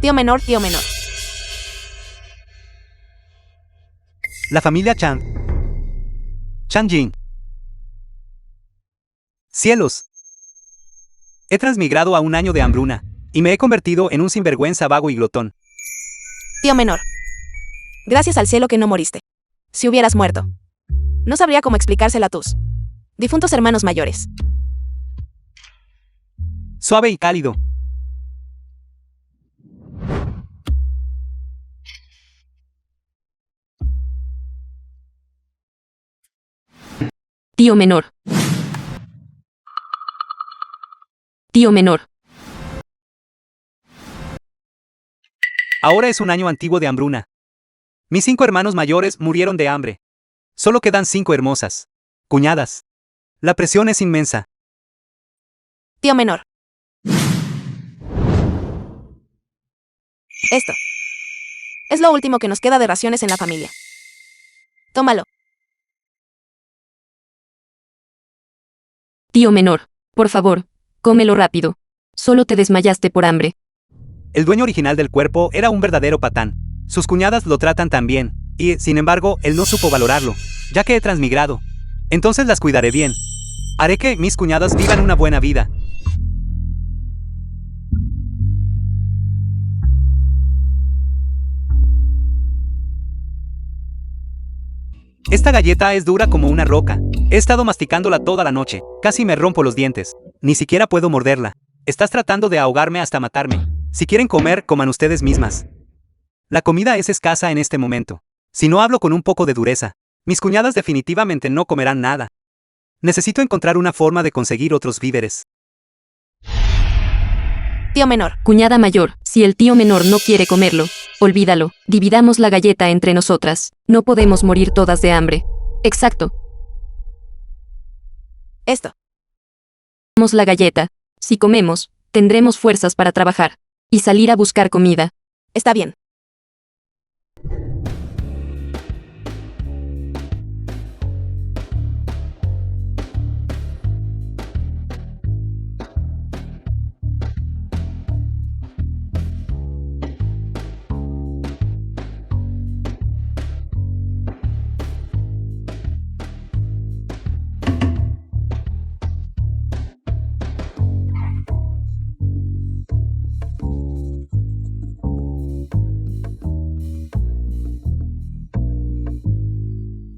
Tío menor, tío menor. La familia Chan. Chanjin. Cielos. He transmigrado a un año de hambruna, y me he convertido en un sinvergüenza vago y glotón. Tío menor. Gracias al cielo que no moriste. Si hubieras muerto, no sabría cómo explicárselo a tus difuntos hermanos mayores. Suave y cálido. Tío menor. Tío menor. Ahora es un año antiguo de hambruna. Mis 5 hermanos mayores murieron de hambre. Solo quedan 5 hermosas cuñadas. La presión es inmensa. Tío menor. Esto es lo último que nos queda de raciones en la familia. Tómalo. Tío menor, por favor, cómelo rápido. Solo te desmayaste por hambre. El dueño original del cuerpo era un verdadero patán. Sus cuñadas lo tratan tan bien, y, sin embargo, él no supo valorarlo, ya que he transmigrado. Entonces las cuidaré bien. Haré que mis cuñadas vivan una buena vida. Esta galleta es dura como una roca. He estado masticándola toda la noche. Casi me rompo los dientes. Ni siquiera puedo morderla. Estás tratando de ahogarme hasta matarme. Si quieren comer, coman ustedes mismas. La comida es escasa en este momento. Si no hablo con un poco de dureza, mis cuñadas definitivamente no comerán nada. Necesito encontrar una forma de conseguir otros víveres. Tío menor. Cuñada mayor, si el tío menor no quiere comerlo, olvídalo. Dividamos la galleta entre nosotras. No podemos morir todas de hambre. Exacto. Esto. Comemos la galleta. Si comemos, tendremos fuerzas para trabajar y salir a buscar comida. Está bien.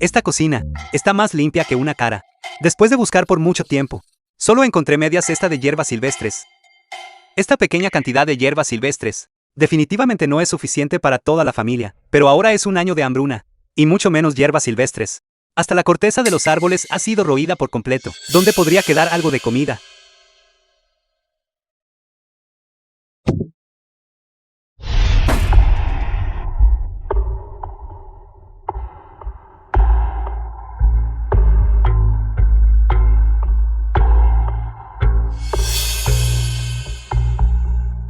Esta cocina está más limpia que una cara. Después de buscar por mucho tiempo, solo encontré media cesta de hierbas silvestres. Esta pequeña cantidad de hierbas silvestres definitivamente no es suficiente para toda la familia, pero ahora es un año de hambruna, y mucho menos hierbas silvestres. Hasta la corteza de los árboles ha sido roída por completo. ¿Dónde podría quedar algo de comida?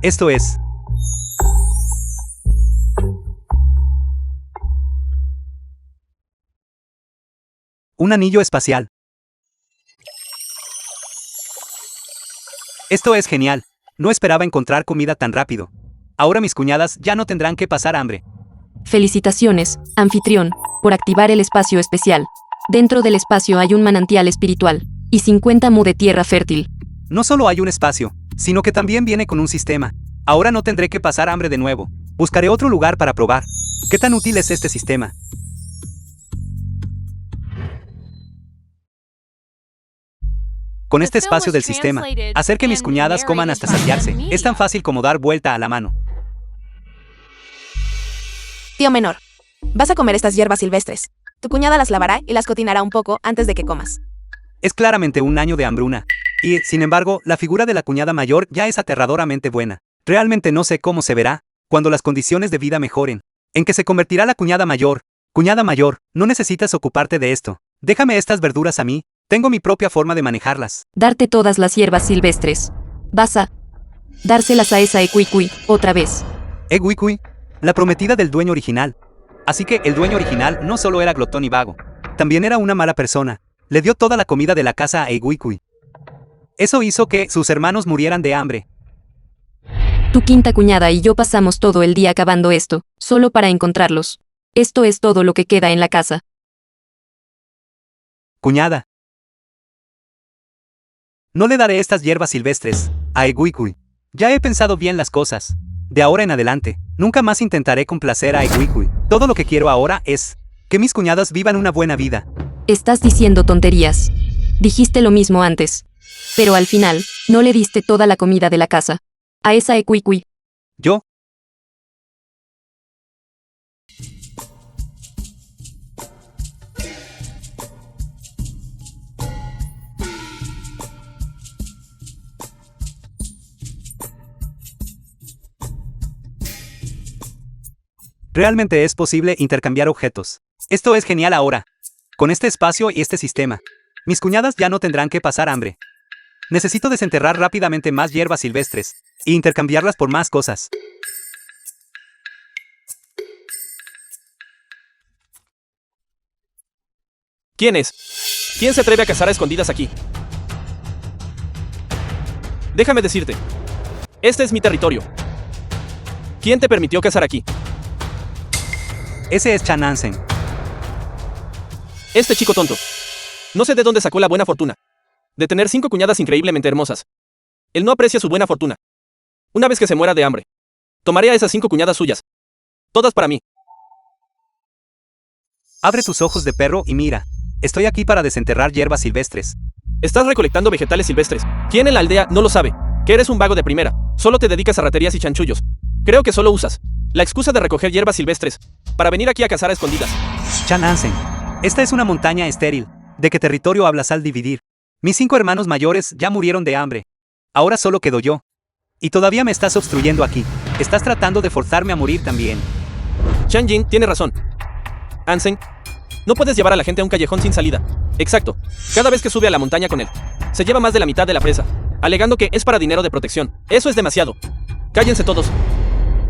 Esto es un anillo espacial. Esto es genial. No esperaba encontrar comida tan rápido. Ahora mis cuñadas ya no tendrán que pasar hambre. Felicitaciones, anfitrión, por activar el espacio especial. Dentro del espacio hay un manantial espiritual y 50 mu de tierra fértil. No solo hay un espacio, sino que también viene con un sistema. Ahora no tendré que pasar hambre de nuevo. Buscaré otro lugar para probar. ¿Qué tan útil es este sistema? Con este espacio del sistema, hacer que mis cuñadas coman hasta saciarse es tan fácil como dar vuelta a la mano. Tío menor. Vas a comer estas hierbas silvestres. Tu cuñada las lavará y las cocinará un poco antes de que comas. Es claramente un año de hambruna. Y, sin embargo, la figura de la cuñada mayor ya es aterradoramente buena. Realmente no sé cómo se verá cuando las condiciones de vida mejoren. ¿En qué se convertirá la cuñada mayor? Cuñada mayor, no necesitas ocuparte de esto. Déjame estas verduras a mí. Tengo mi propia forma de manejarlas. Darte todas las hierbas silvestres. Vas a dárselas a esa Equicui, otra vez. Equicui, la prometida del dueño original. Así que el dueño original no solo era glotón y vago, también era una mala persona. Le dio toda la comida de la casa a Equicui. Eso hizo que sus hermanos murieran de hambre. Tu quinta cuñada y yo pasamos todo el día cavando esto, solo para encontrarlos. Esto es todo lo que queda en la casa. Cuñada. No le daré estas hierbas silvestres a Eguicui. Ya he pensado bien las cosas. De ahora en adelante, nunca más intentaré complacer a Eguicui. Todo lo que quiero ahora es que mis cuñadas vivan una buena vida. Estás diciendo tonterías. Dijiste lo mismo antes. Pero al final, no le diste toda la comida de la casa. A esa Eguicui. Yo. Realmente es posible intercambiar objetos. Esto es genial ahora. Con este espacio y este sistema, mis cuñadas ya no tendrán que pasar hambre. Necesito desenterrar rápidamente más hierbas silvestres e intercambiarlas por más cosas. ¿Quién es? ¿Quién se atreve a cazar a escondidas aquí? Déjame decirte. Este es mi territorio. ¿Quién te permitió cazar aquí? Ese es Chan Hansen. Este chico tonto. No sé de dónde sacó la buena fortuna. De tener 5 cuñadas increíblemente hermosas. Él no aprecia su buena fortuna. Una vez que se muera de hambre, tomaré a esas 5 cuñadas suyas. Todas para mí. Abre tus ojos de perro y mira. Estoy aquí para desenterrar hierbas silvestres. Estás recolectando vegetales silvestres. ¿Quién en la aldea no lo sabe? Que eres un vago de primera. Solo te dedicas a raterías y chanchullos. Creo que solo usas la excusa de recoger hierbas silvestres para venir aquí a cazar a escondidas. Chan Hansen. Esta es una montaña estéril. ¿De qué territorio hablas al dividir? Mis 5 hermanos mayores ya murieron de hambre. Ahora solo quedo yo. Y todavía me estás obstruyendo aquí. Estás tratando de forzarme a morir también. Chan Jin tiene razón. Hansen, no puedes llevar a la gente a un callejón sin salida. Exacto. Cada vez que sube a la montaña con él, se lleva más de la mitad de la presa, alegando que es para dinero de protección. Eso es demasiado. Cállense todos.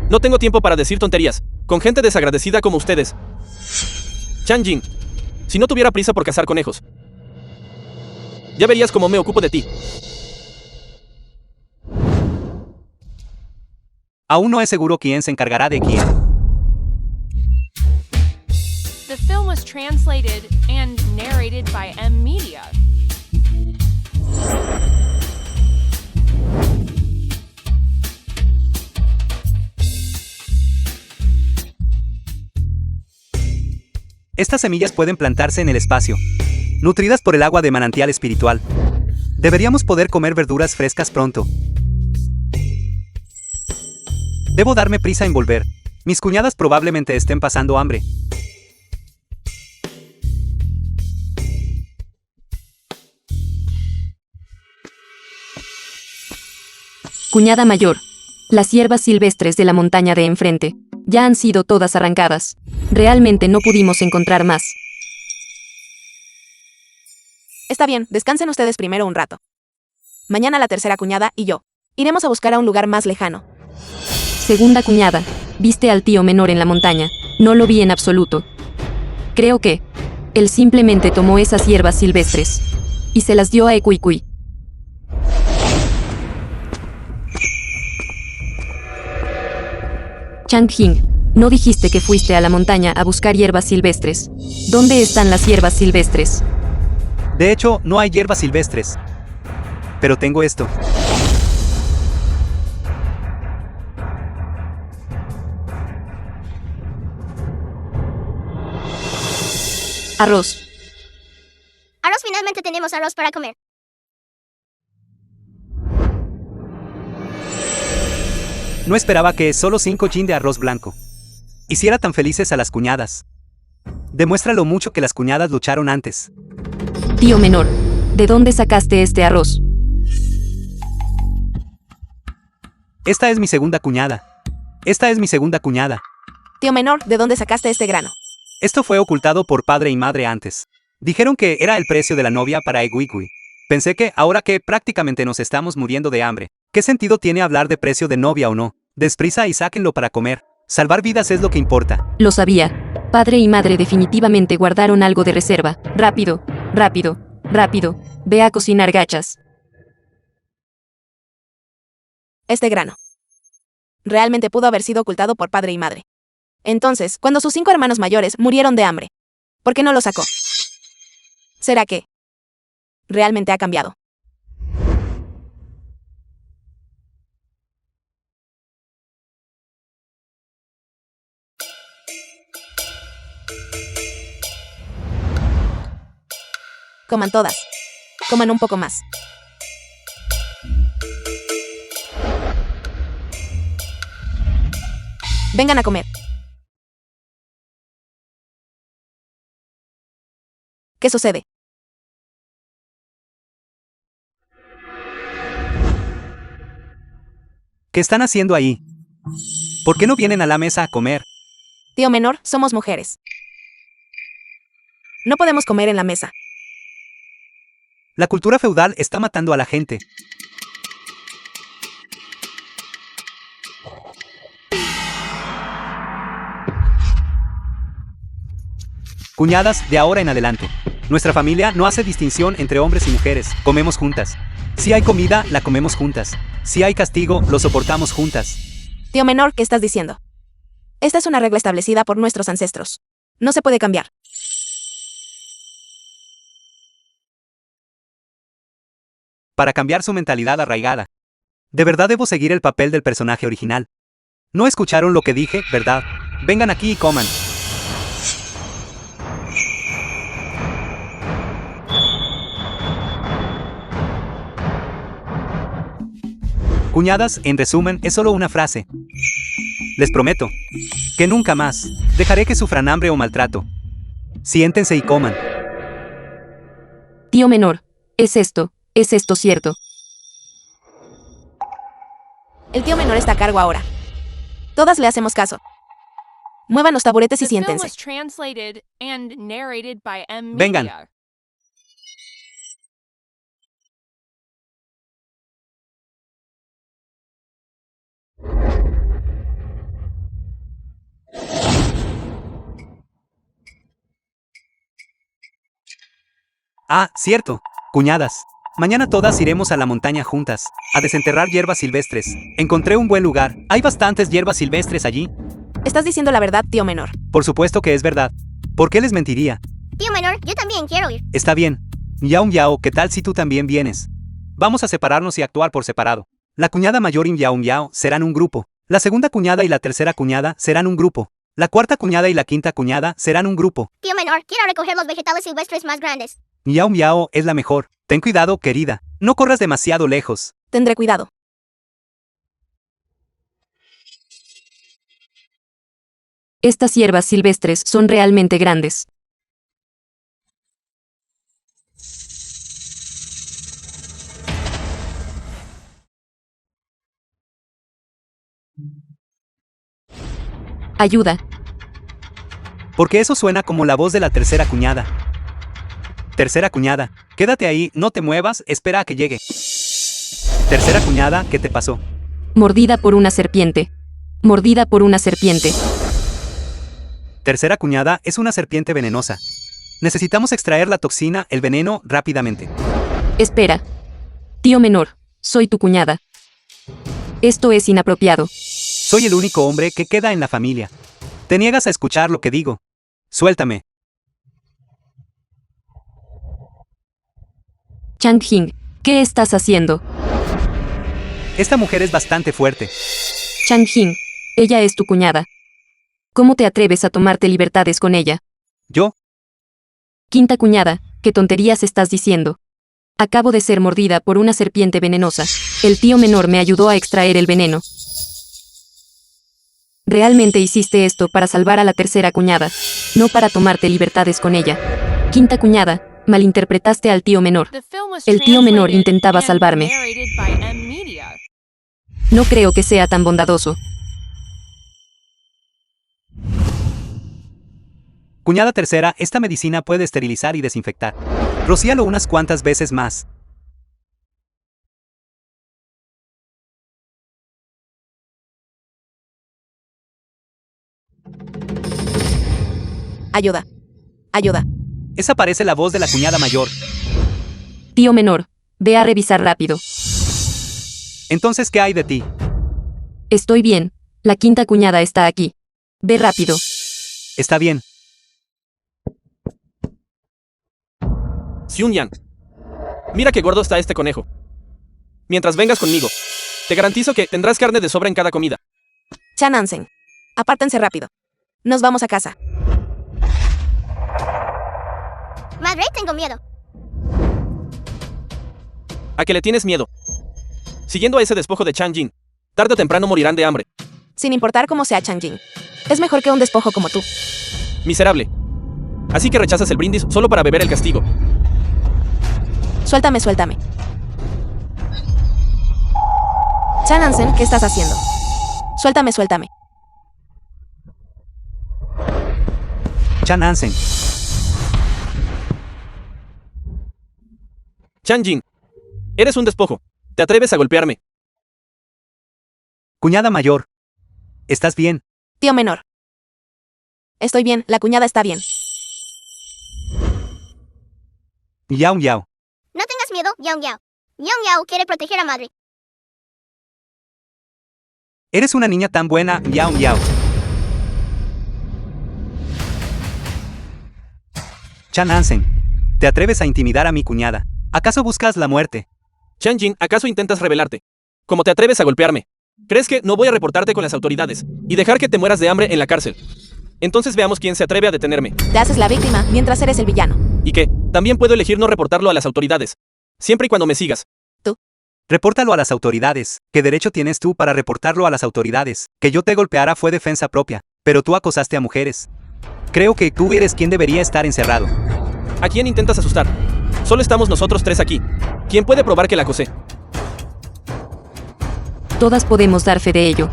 No tengo tiempo para decir tonterías con gente desagradecida como ustedes. Chan Jin, si no tuviera prisa por cazar conejos, ya verías cómo me ocupo de ti. Aún no es seguro quién se encargará de quién. The film was translated and narrated by M Media. Estas semillas pueden plantarse en el espacio, nutridas por el agua de manantial espiritual. Deberíamos poder comer verduras frescas pronto. Debo darme prisa en volver. Mis cuñadas probablemente estén pasando hambre. Cuñada mayor. Las hierbas silvestres de la montaña de enfrente ya han sido todas arrancadas. Realmente no pudimos encontrar más. Está bien, descansen ustedes primero un rato. Mañana la tercera cuñada y yo iremos a buscar a un lugar más lejano. Segunda cuñada. ¿Viste al tío menor en la montaña? No lo vi en absoluto. Creo que él simplemente tomó esas hierbas silvestres y se las dio a Eguicui. Chang Jing, ¿no dijiste que fuiste a la montaña a buscar hierbas silvestres? ¿Dónde están las hierbas silvestres? De hecho, no hay hierbas silvestres. Pero tengo esto. Arroz. Arroz, finalmente tenemos arroz para comer. No esperaba que solo 5 jin de arroz blanco hiciera tan felices a las cuñadas. Demuestra lo mucho que las cuñadas lucharon antes. Tío menor, ¿de dónde sacaste este arroz? Esta es mi segunda cuñada. Esta es mi segunda cuñada. Tío menor, ¿de dónde sacaste este grano? Esto fue ocultado por padre y madre antes. Dijeron que era el precio de la novia para Eguicui. Pensé que, ahora que prácticamente nos estamos muriendo de hambre, ¿qué sentido tiene hablar de precio de novia o no? Desprisa y sáquenlo para comer. Salvar vidas es lo que importa. Lo sabía. Padre y madre definitivamente guardaron algo de reserva. Rápido, rápido, rápido. Ve a cocinar gachas. Este grano. Realmente pudo haber sido ocultado por padre y madre. Entonces, cuando sus 5 hermanos mayores murieron de hambre, ¿por qué no lo sacó? ¿Será que realmente ha cambiado? Coman todas. Coman un poco más. Vengan a comer. ¿Qué sucede? ¿Qué están haciendo ahí? ¿Por qué no vienen a la mesa a comer? Tío menor, somos mujeres. No podemos comer en la mesa. La cultura feudal está matando a la gente. Cuñadas, de ahora en adelante. Nuestra familia no hace distinción entre hombres y mujeres, comemos juntas. Si hay comida, la comemos juntas. Si hay castigo, lo soportamos juntas. Tío menor, ¿qué estás diciendo? Esta es una regla establecida por nuestros ancestros. No se puede cambiar. Para cambiar su mentalidad arraigada. De verdad debo seguir el papel del personaje original. No escucharon lo que dije, ¿verdad? Vengan aquí y coman. Cuñadas, en resumen, es solo una frase. Les prometo que nunca más dejaré que sufran hambre o maltrato. Siéntense y coman. Tío menor, es esto cierto. El tío menor está a cargo ahora. Todas le hacemos caso. Muevan los taburetes y The film siéntense. was translated and narrated by M. Vengan. Media. Ah, cierto. Cuñadas. Mañana todas iremos a la montaña juntas, a desenterrar hierbas silvestres. Encontré un buen lugar. Hay bastantes hierbas silvestres allí. Estás diciendo la verdad, tío menor. Por supuesto que es verdad. ¿Por qué les mentiría? Tío menor, yo también quiero ir. Está bien. Miau Miau, ¿qué tal si tú también vienes? Vamos a separarnos y actuar por separado. La cuñada mayor y Miau Miau serán un grupo. La segunda cuñada y la tercera cuñada serán un grupo. La cuarta cuñada y la quinta cuñada serán un grupo. Tío menor, quiero recoger los vegetales silvestres más grandes. Miau Miau es la mejor. Ten cuidado, querida. No corras demasiado lejos. Tendré cuidado. Estas hierbas silvestres son realmente grandes. Ayuda. Porque eso suena como la voz de la tercera cuñada. Tercera cuñada, quédate ahí, no te muevas, espera a que llegue. Tercera cuñada, ¿qué te pasó? Mordida por una serpiente. Mordida por una serpiente. Tercera cuñada es una serpiente venenosa. Necesitamos extraer la toxina, el veneno, rápidamente. Espera. Tío menor, soy tu cuñada. Esto es inapropiado. Soy el único hombre que queda en la familia. Te niegas a escuchar lo que digo. Suéltame. Chang-Jing, ¿qué estás haciendo? Esta mujer es bastante fuerte. Chang-Jing, ella es tu cuñada. ¿Cómo te atreves a tomarte libertades con ella? Yo, Quinta cuñada, ¿qué tonterías estás diciendo? Acabo de ser mordida por una serpiente venenosa. El tío menor me ayudó a extraer el veneno. Realmente hiciste esto para salvar a la tercera cuñada, no para tomarte libertades con ella. Quinta cuñada, malinterpretaste al tío menor. The film was El tío menor translated intentaba and salvarme. narrated by M. Media. No creo que sea tan bondadoso. cuñada tercera, esta medicina puede esterilizar y desinfectar. Rocíalo unas cuantas veces más. Ayuda. Ayuda. Esa parece la voz de la cuñada mayor. Tío menor, ve a revisar rápido. Entonces, ¿qué hay de ti? Estoy bien. La quinta cuñada está aquí. Ve rápido. Está bien. Xiun-Yang. Mira qué gordo está este conejo. Mientras vengas conmigo, te garantizo que tendrás carne de sobra en cada comida. Chan Hansen. Apártense rápido. Nos vamos a casa. Madre, tengo miedo. ¿A qué le tienes miedo? Siguiendo a ese despojo de Chang Jin, tarde o temprano morirán de hambre. Sin importar cómo sea Chang Jin. Es mejor que un despojo como tú. Miserable. Así que rechazas el brindis solo para beber el castigo. Suéltame, suéltame. Chan Hansen, ¿qué estás haciendo? Suéltame, suéltame. Chan Hansen. Chang Jin, eres un despojo. ¿Te atreves a golpearme? Cuñada mayor. ¿Estás bien? Tío menor. Estoy bien, la cuñada está bien. Yao Yao. No tengas miedo, Yao Yao. Yao Yao quiere proteger a madre. Eres una niña tan buena, Yao Yao. Chan Hansen. ¿Te atreves a intimidar a mi cuñada? ¿Acaso buscas la muerte? Chang Jin, ¿acaso intentas rebelarte? ¿Cómo te atreves a golpearme? ¿Crees que no voy a reportarte con las autoridades y dejar que te mueras de hambre en la cárcel? Entonces veamos quién se atreve a detenerme. Te haces la víctima mientras eres el villano. ¿Y qué? También puedo elegir no reportarlo a las autoridades. Siempre y cuando me sigas. Repórtalo a las autoridades. ¿Qué derecho tienes tú para reportarlo a las autoridades? Que yo te golpeara fue defensa propia, pero tú acosaste a mujeres. Creo que tú eres quien debería estar encerrado. ¿A quién intentas asustar? Solo estamos nosotros tres aquí. ¿Quién puede probar que la acosé? Todas podemos dar fe de ello.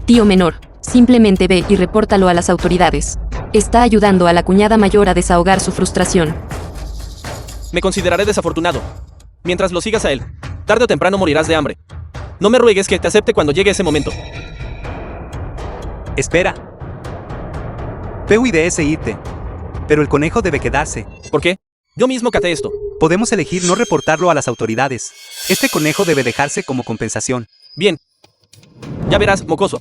Tío menor, simplemente ve y repórtalo a las autoridades. Está ayudando a la cuñada mayor a desahogar su frustración. Me consideraré desafortunado. Mientras lo sigas a él, tarde o temprano morirás de hambre. No me ruegues que te acepte cuando llegue ese momento. Espera. Peu y de ese irte. Pero el conejo debe quedarse. ¿Por qué? Yo mismo caté esto. Podemos elegir no reportarlo a las autoridades. Este conejo debe dejarse como compensación. Bien. Ya verás, mocoso.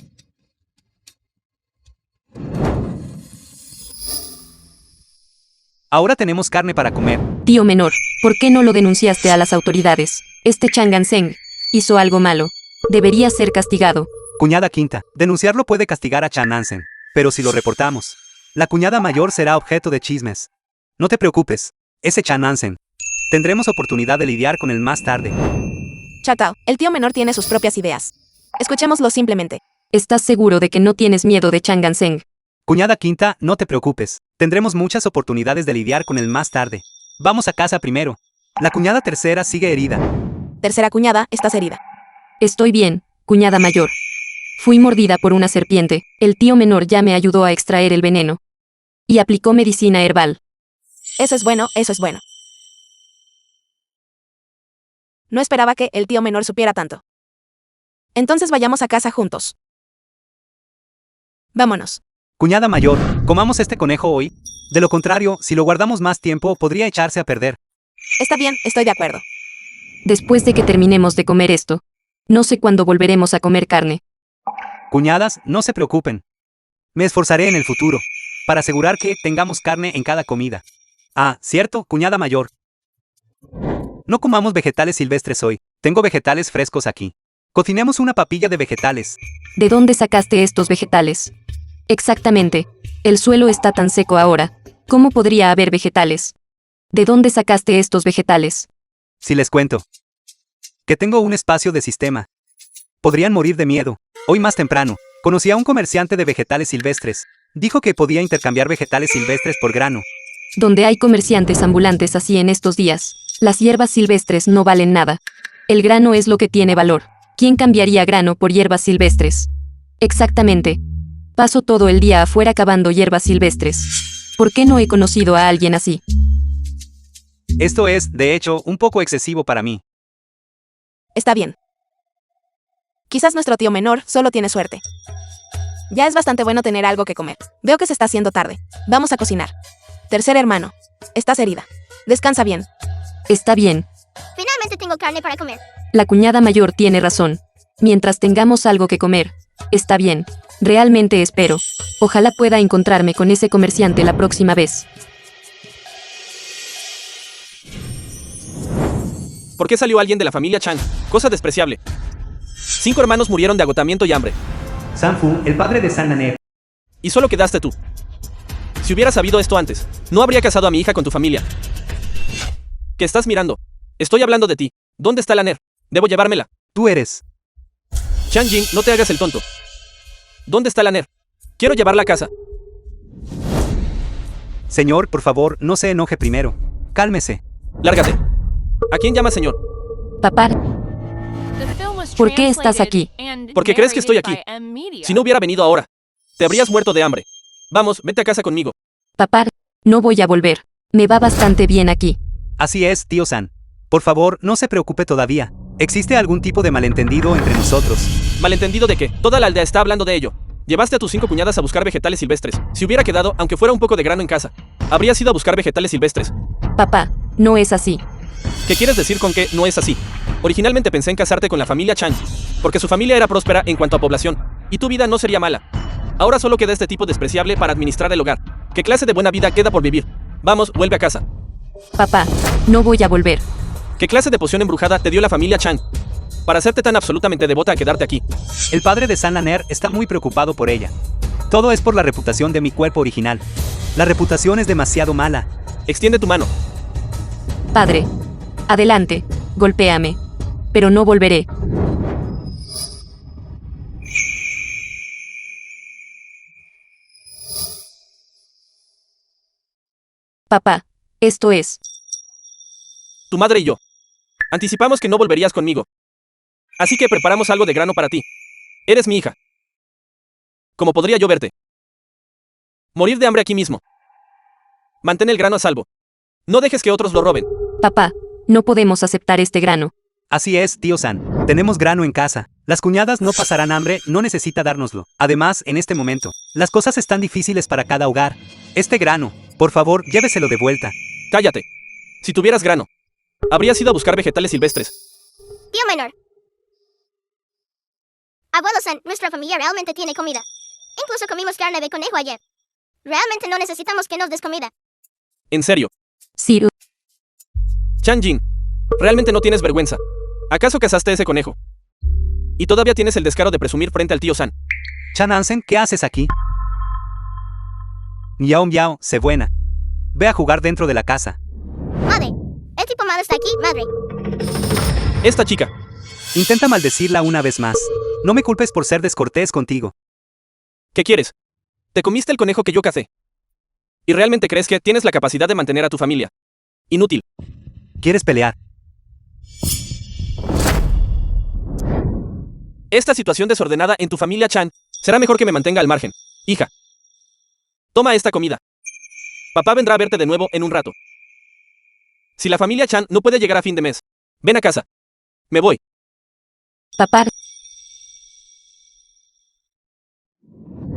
Ahora tenemos carne para comer. Tío menor, ¿por qué no lo denunciaste a las autoridades? Este Chang Hansen hizo algo malo. Debería ser castigado. Cuñada quinta. Denunciarlo puede castigar a Chan Hansen. Pero si lo reportamos, la cuñada mayor será objeto de chismes. No te preocupes. Ese Chan Hansen. Tendremos oportunidad de lidiar con él más tarde. Chatao, el tío menor tiene sus propias ideas. Escuchémoslo simplemente. ¿Estás seguro de que no tienes miedo de Chang Hansen? Cuñada quinta, no te preocupes. Tendremos muchas oportunidades de lidiar con él más tarde. Vamos a casa primero. La cuñada tercera sigue herida. Tercera cuñada, estás herida. Estoy bien, cuñada mayor. Fui mordida por una serpiente. El tío menor ya me ayudó a extraer el veneno. Y aplicó medicina herbal. Eso es bueno, eso es bueno. No esperaba que el tío menor supiera tanto. Entonces vayamos a casa juntos. Vámonos. Cuñada mayor, comamos este conejo hoy. De lo contrario, si lo guardamos más tiempo, podría echarse a perder. Está bien, estoy de acuerdo. Después de que terminemos de comer esto, no sé cuándo volveremos a comer carne. Cuñadas, no se preocupen. Me esforzaré en el futuro para asegurar que tengamos carne en cada comida. Ah, cierto, cuñada mayor. No comamos vegetales silvestres hoy. Tengo vegetales frescos aquí. Cocinemos una papilla de vegetales. ¿De dónde sacaste estos vegetales? Exactamente. El suelo está tan seco ahora. ¿Cómo podría haber vegetales? ¿De dónde sacaste estos vegetales? Si les cuento que tengo un espacio de sistema. Podrían morir de miedo. Hoy más temprano, conocí a un comerciante de vegetales silvestres. Dijo que podía intercambiar vegetales silvestres por grano. Donde hay comerciantes ambulantes así en estos días, las hierbas silvestres no valen nada. El grano es lo que tiene valor. ¿Quién cambiaría grano por hierbas silvestres? Exactamente. Paso todo el día afuera cavando hierbas silvestres. ¿Por qué no he conocido a alguien así? Esto es, de hecho, un poco excesivo para mí. Está bien. Quizás nuestro tío menor solo tiene suerte. Ya es bastante bueno tener algo que comer. Veo que se está haciendo tarde. Vamos a cocinar. Tercer hermano. Estás herida. Descansa bien. Está bien. Finalmente tengo carne para comer. La cuñada mayor tiene razón. Mientras tengamos algo que comer, Está bien. Realmente espero. Ojalá pueda encontrarme con ese comerciante la próxima vez. ¿Por qué salió alguien de la familia Chang? Cosa despreciable. 5 hermanos murieron de agotamiento y hambre. Sanfu, el padre de San Naner. Y solo quedaste tú. Si hubiera sabido esto antes, no habría casado a mi hija con tu familia. ¿Qué estás mirando? Estoy hablando de ti. ¿Dónde está la Ner? Debo llevármela. Tú eres. Chan Jin, no te hagas el tonto. ¿Dónde está la Ner? Quiero llevarla a casa. Señor, por favor, no se enoje primero. Cálmese. Lárgate. ¿A quién llama señor? Papá, The film was ¿por qué estás translated aquí? and Porque crees que estoy narrated aquí. by M Media. Si no hubiera venido ahora, te habrías muerto de hambre. Vamos, vete a casa conmigo. papá, no voy a volver. Me va bastante bien aquí. Así es, tío San. Por favor, no se preocupe todavía. ¿Existe algún tipo de malentendido entre nosotros? ¿Malentendido de qué? Toda la aldea está hablando de ello. Llevaste a tus 5 cuñadas a buscar vegetales silvestres. Si hubiera quedado, aunque fuera un poco de grano en casa, habrías ido a buscar vegetales silvestres. Papá, no es así. ¿Qué quieres decir con que no es así? Originalmente pensé en casarte con la familia Chan, porque su familia era próspera en cuanto a población, y tu vida no sería mala. Ahora solo queda este tipo despreciable para administrar el hogar. ¿Qué clase de buena vida queda por vivir? Vamos, vuelve a casa. Papá, no voy a volver. ¿Qué clase de poción embrujada te dio la familia Chan para hacerte tan absolutamente devota a quedarte aquí? El padre de San Naner está muy preocupado por ella. Todo es por la reputación de mi cuerpo original. La reputación es demasiado mala. Extiende tu mano. Padre, adelante, golpéame. Pero no volveré. Papá, esto es. Tu madre y yo. Anticipamos que no volverías conmigo. Así que preparamos algo de grano para ti. Eres mi hija. ¿Cómo podría yo verte? Morir de hambre aquí mismo. Mantén el grano a salvo. No dejes que otros lo roben. Papá, no podemos aceptar este grano. Así es, tío San. Tenemos grano en casa. Las cuñadas no pasarán hambre, no necesita dárnoslo. Además, en este momento, las cosas están difíciles para cada hogar. Este grano, por favor, lléveselo de vuelta. Cállate. Si tuvieras grano, habrías ido a buscar vegetales silvestres. Tío menor. Abuelo San, nuestra familia realmente tiene comida. Incluso comimos carne de conejo ayer. Realmente no necesitamos que nos des comida. En serio. Sí, Chan Jin, realmente no tienes vergüenza. ¿Acaso cazaste ese conejo? Y todavía tienes el descaro de presumir frente al tío San. Chan Hansen, ¿qué haces aquí? Miau miau, sé buena. Ve a jugar dentro de la casa. Madre. El tipo malo está aquí, madre. Esta chica. Intenta maldecirla una vez más. No me culpes por ser descortés contigo. ¿Qué quieres? Te comiste el conejo que yo cacé. ¿Y realmente crees que tienes la capacidad de mantener a tu familia? Inútil. ¿Quieres pelear? Esta situación desordenada en tu familia Chan será mejor que me mantenga al margen. Hija. Toma esta comida. Papá vendrá a verte de nuevo en un rato. Si la familia Chan no puede llegar a fin de mes, ven a casa. Me voy. papá,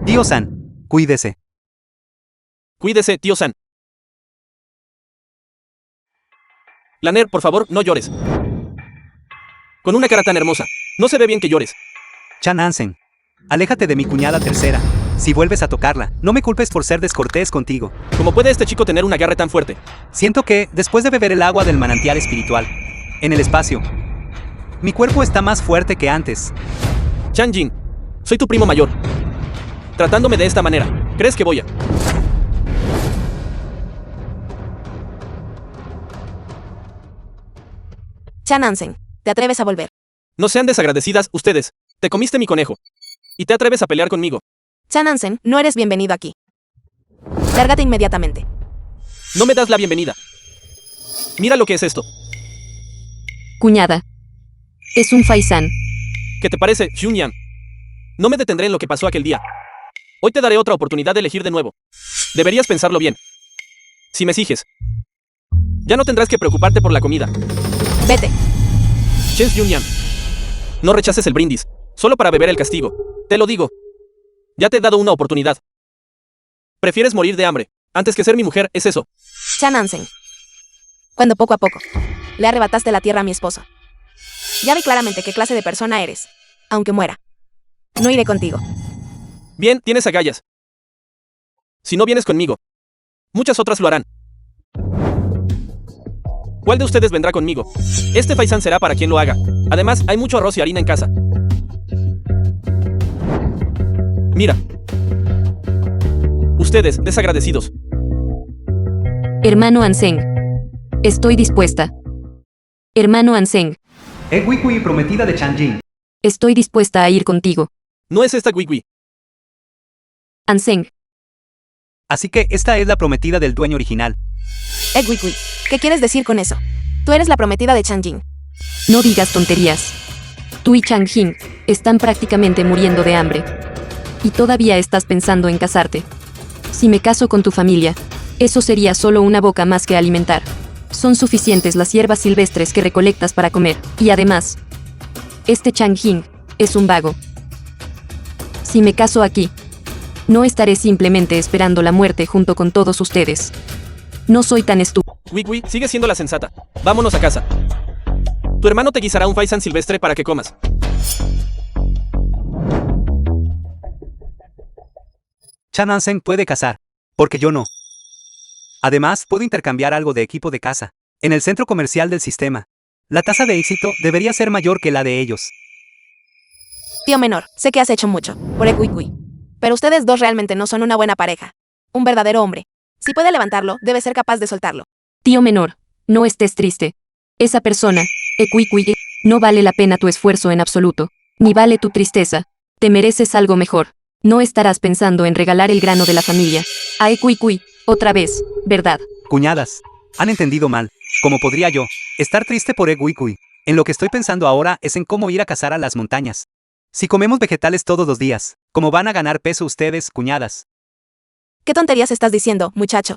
Tío San, cuídese. Cuídese, tío San. Laner, por favor, no llores. Con una cara tan hermosa, no se ve bien que llores. Chan Hansen, aléjate de mi cuñada tercera. Si vuelves a tocarla, no me culpes por ser descortés contigo. ¿Cómo puede este chico tener un agarre tan fuerte? Siento que, después de beber el agua del manantial espiritual, en el espacio, mi cuerpo está más fuerte que antes. Chan Jin, soy tu primo mayor. Tratándome de esta manera, ¿crees que voy a...? Chan Hansen, ¿te atreves a volver? No sean desagradecidas ustedes. Te comiste mi conejo. Y te atreves a pelear conmigo. Chan Hansen, no eres bienvenido aquí. Lárgate inmediatamente. No me das la bienvenida. Mira lo que es esto. cuñada. Es un faisán. ¿Qué te parece, Xunyang? No me detendré en lo que pasó aquel día. Hoy te daré otra oportunidad de elegir de nuevo. Deberías pensarlo bien. Si me sigues, ya no tendrás que preocuparte por la comida. Vete. Chen Xunyang, no rechaces el brindis, solo para beber el castigo. Te lo digo. Ya te he dado una oportunidad. Prefieres morir de hambre, antes que ser mi mujer, ¿es eso? Chan Hansen. Cuando poco a poco le arrebataste la tierra a mi esposo. Ya vi claramente qué clase de persona eres. Aunque muera. No iré contigo. Bien, tienes agallas. Si no vienes conmigo, muchas otras lo harán. ¿Cuál de ustedes vendrá conmigo? Este faisán será para quien lo haga. Además, hay mucho arroz y harina en casa. Mira. Ustedes, desagradecidos. Hermano Anseng. Estoy dispuesta. Hermano Anseng. Wikui prometida de Changjin. Estoy dispuesta a ir contigo. No es esta Wikwi. Anseng. Así que esta es la prometida del dueño original. Wikwi, ¿qué quieres decir con eso? Tú eres la prometida de Changjin. No digas tonterías. Tú y Changjin están prácticamente muriendo de hambre. Y todavía estás pensando en casarte. Si me caso con tu familia, eso sería solo una boca más que alimentar. Son suficientes las hierbas silvestres que recolectas para comer. Y además, este Changjin es un vago. Si me caso aquí, no estaré simplemente esperando la muerte junto con todos ustedes. No soy tan estúpido. Wikwi, sigue siendo la sensata. Vámonos a casa. Tu hermano te guisará un faisán silvestre para que comas. Chan Anseng puede cazar, porque yo no. Además, puedo intercambiar algo de equipo de caza. En el centro comercial del sistema, la tasa de éxito debería ser mayor que la de ellos. Tío menor, sé que has hecho mucho por Wikwi. Pero ustedes dos realmente no son una buena pareja. Un verdadero hombre. Si puede levantarlo, debe ser capaz de soltarlo. Tío menor, no estés triste. Esa persona, Wikwi, no vale la pena tu esfuerzo en absoluto. Ni vale tu tristeza. Te mereces algo mejor. No estarás pensando en regalar el grano de la familia a Wikwi otra vez, ¿verdad? Cuñadas, han entendido mal. ¿Cómo podría yo estar triste por Wikui? En lo que estoy pensando ahora es en cómo ir a cazar a las montañas. Si comemos vegetales todos los días, ¿cómo van a ganar peso ustedes, cuñadas? ¿Qué tonterías estás diciendo, muchacho?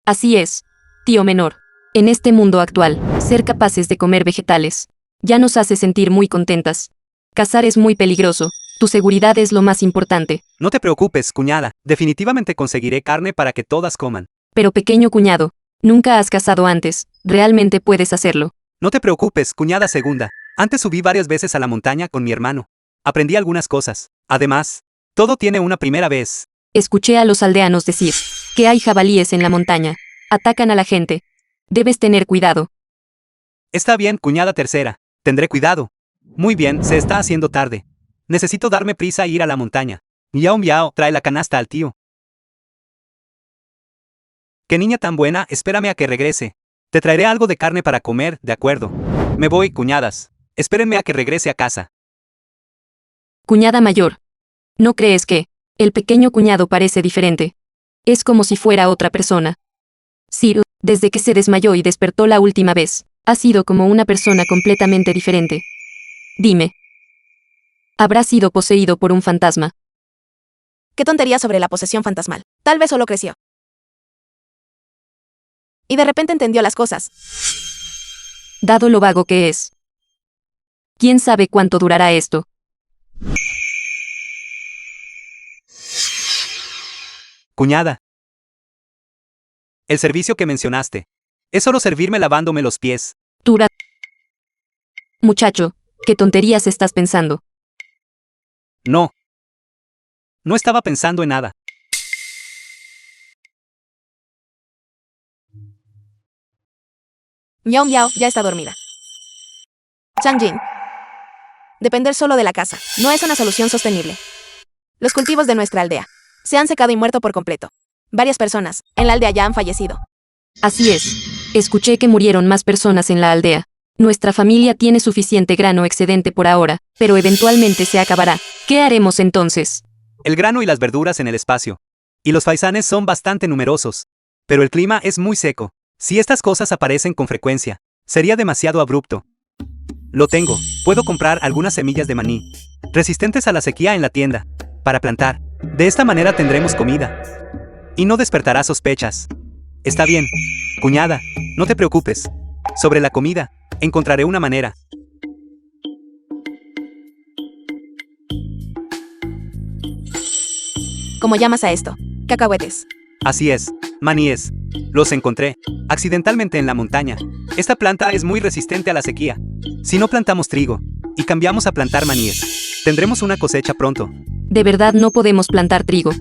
Así es, tío menor. En este mundo actual, ser capaces de comer vegetales ya nos hace sentir muy contentas. Cazar es muy peligroso. Tu seguridad es lo más importante. No te preocupes, cuñada. Definitivamente conseguiré carne para que todas coman. Pero pequeño cuñado, nunca has cazado antes. Realmente puedes hacerlo. No te preocupes, cuñada segunda. Antes subí varias veces a la montaña con mi hermano. Aprendí algunas cosas. Además, todo tiene una primera vez. Escuché a los aldeanos decir que hay jabalíes en la montaña. Atacan a la gente. Debes tener cuidado. Está bien, cuñada tercera. Tendré cuidado. Muy bien, se está haciendo tarde. Necesito darme prisa e ir a la montaña. Miau miau, trae la canasta al tío. ¡Qué niña tan buena! Espérame a que regrese. Te traeré algo de carne para comer, ¿de acuerdo? Me voy, cuñadas. Espérenme a que regrese a casa. Cuñada mayor. ¿No crees que el pequeño cuñado parece diferente? Es como si fuera otra persona. Sí, desde que se desmayó y despertó la última vez, ha sido como una persona completamente diferente. Dime. ¿Habrá sido poseído por un fantasma? ¿Qué tontería sobre la posesión fantasmal? Tal vez solo creció. Y de repente entendió las cosas. Dado lo vago que es. ¿Quién sabe cuánto durará esto? Cuñada. El servicio que mencionaste. Es solo servirme lavándome los pies. Dura. Muchacho, ¿qué tonterías estás pensando? No. No estaba pensando en nada. Miau miau ya está dormida. Changjin. Depender solo de la caza no es una solución sostenible. Los cultivos de nuestra aldea se han secado y muerto por completo. Varias personas en la aldea ya han fallecido. Así es. Escuché que murieron más personas en la aldea. Nuestra familia tiene suficiente grano excedente por ahora, pero eventualmente se acabará. ¿Qué haremos entonces? El grano y las verduras en el espacio. Y los faisanes son bastante numerosos. Pero el clima es muy seco. Si estas cosas aparecen con frecuencia, sería demasiado abrupto. Lo tengo. Puedo comprar algunas semillas de maní, resistentes a la sequía en la tienda, para plantar. De esta manera tendremos comida. Y no despertará sospechas. Está bien, cuñada, no te preocupes. Sobre la comida, encontraré una manera. ¿Cómo llamas a esto? Cacahuetes. Así es, maníes. Los encontré, accidentalmente en la montaña. Esta planta es muy resistente a la sequía. Si no plantamos trigo, y cambiamos a plantar maníes, Tendremos una cosecha pronto. De verdad no podemos plantar trigo.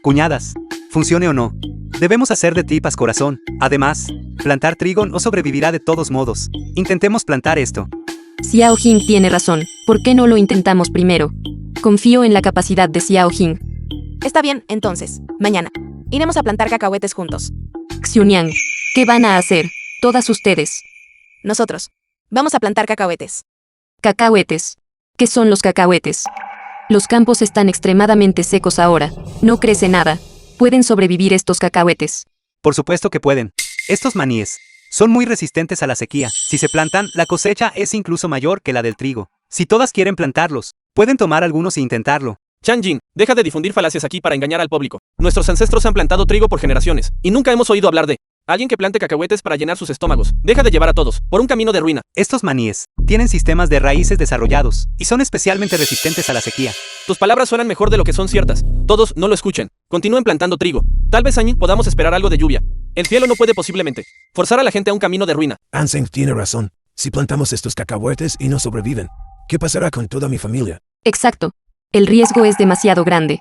Cuñadas, funcione o no, debemos hacer de tripas corazón. Además, plantar trigo no sobrevivirá de todos modos. Intentemos plantar esto. Xiao Jing tiene razón. ¿Por qué no lo intentamos primero? Confío en la capacidad de Xiao Jing. Está bien, entonces. Mañana. Iremos a plantar cacahuetes juntos. Xiuniang, ¿qué van a hacer? Todas ustedes. Nosotros. Vamos a plantar cacahuetes. Cacahuetes. ¿Qué son los cacahuetes? Los campos están extremadamente secos ahora. No crece nada. ¿Pueden sobrevivir estos cacahuetes? Por supuesto que pueden. Estos maníes son muy resistentes a la sequía. Si se plantan, la cosecha es incluso mayor que la del trigo. Si todas quieren plantarlos, pueden tomar algunos e intentarlo. Chang Jin, deja de difundir falacias aquí para engañar al público. Nuestros ancestros han plantado trigo por generaciones, y nunca hemos oído hablar de alguien que plante cacahuetes para llenar sus estómagos. Deja de llevar a todos por un camino de ruina. Estos maníes tienen sistemas de raíces desarrollados y son especialmente resistentes a la sequía. Tus palabras suenan mejor de lo que son ciertas. Todos no lo escuchen. Continúen plantando trigo. Tal vez año podamos esperar algo de lluvia. El cielo no puede posiblemente forzar a la gente a un camino de ruina. Anseng tiene razón. Si plantamos estos cacahuetes y no sobreviven, ¿qué pasará con toda mi familia? Exacto. El riesgo es demasiado grande.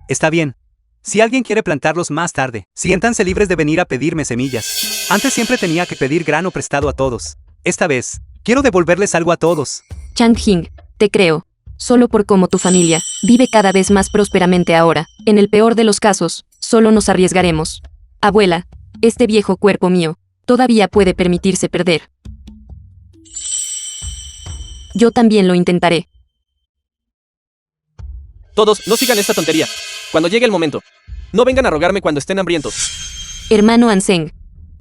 Está bien. Si alguien quiere plantarlos más tarde, siéntanse libres de venir a pedirme semillas. Antes siempre tenía que pedir grano prestado a todos. Esta vez, quiero devolverles algo a todos. Chang Jing, te creo. Solo por cómo tu familia vive cada vez más prósperamente ahora. En el peor de los casos, solo nos arriesgaremos. Abuela, este viejo cuerpo mío todavía puede permitirse perder. Yo también lo intentaré. Todos, no sigan esta tontería. Cuando llegue el momento, no vengan a rogarme cuando estén hambrientos. Hermano Anseng,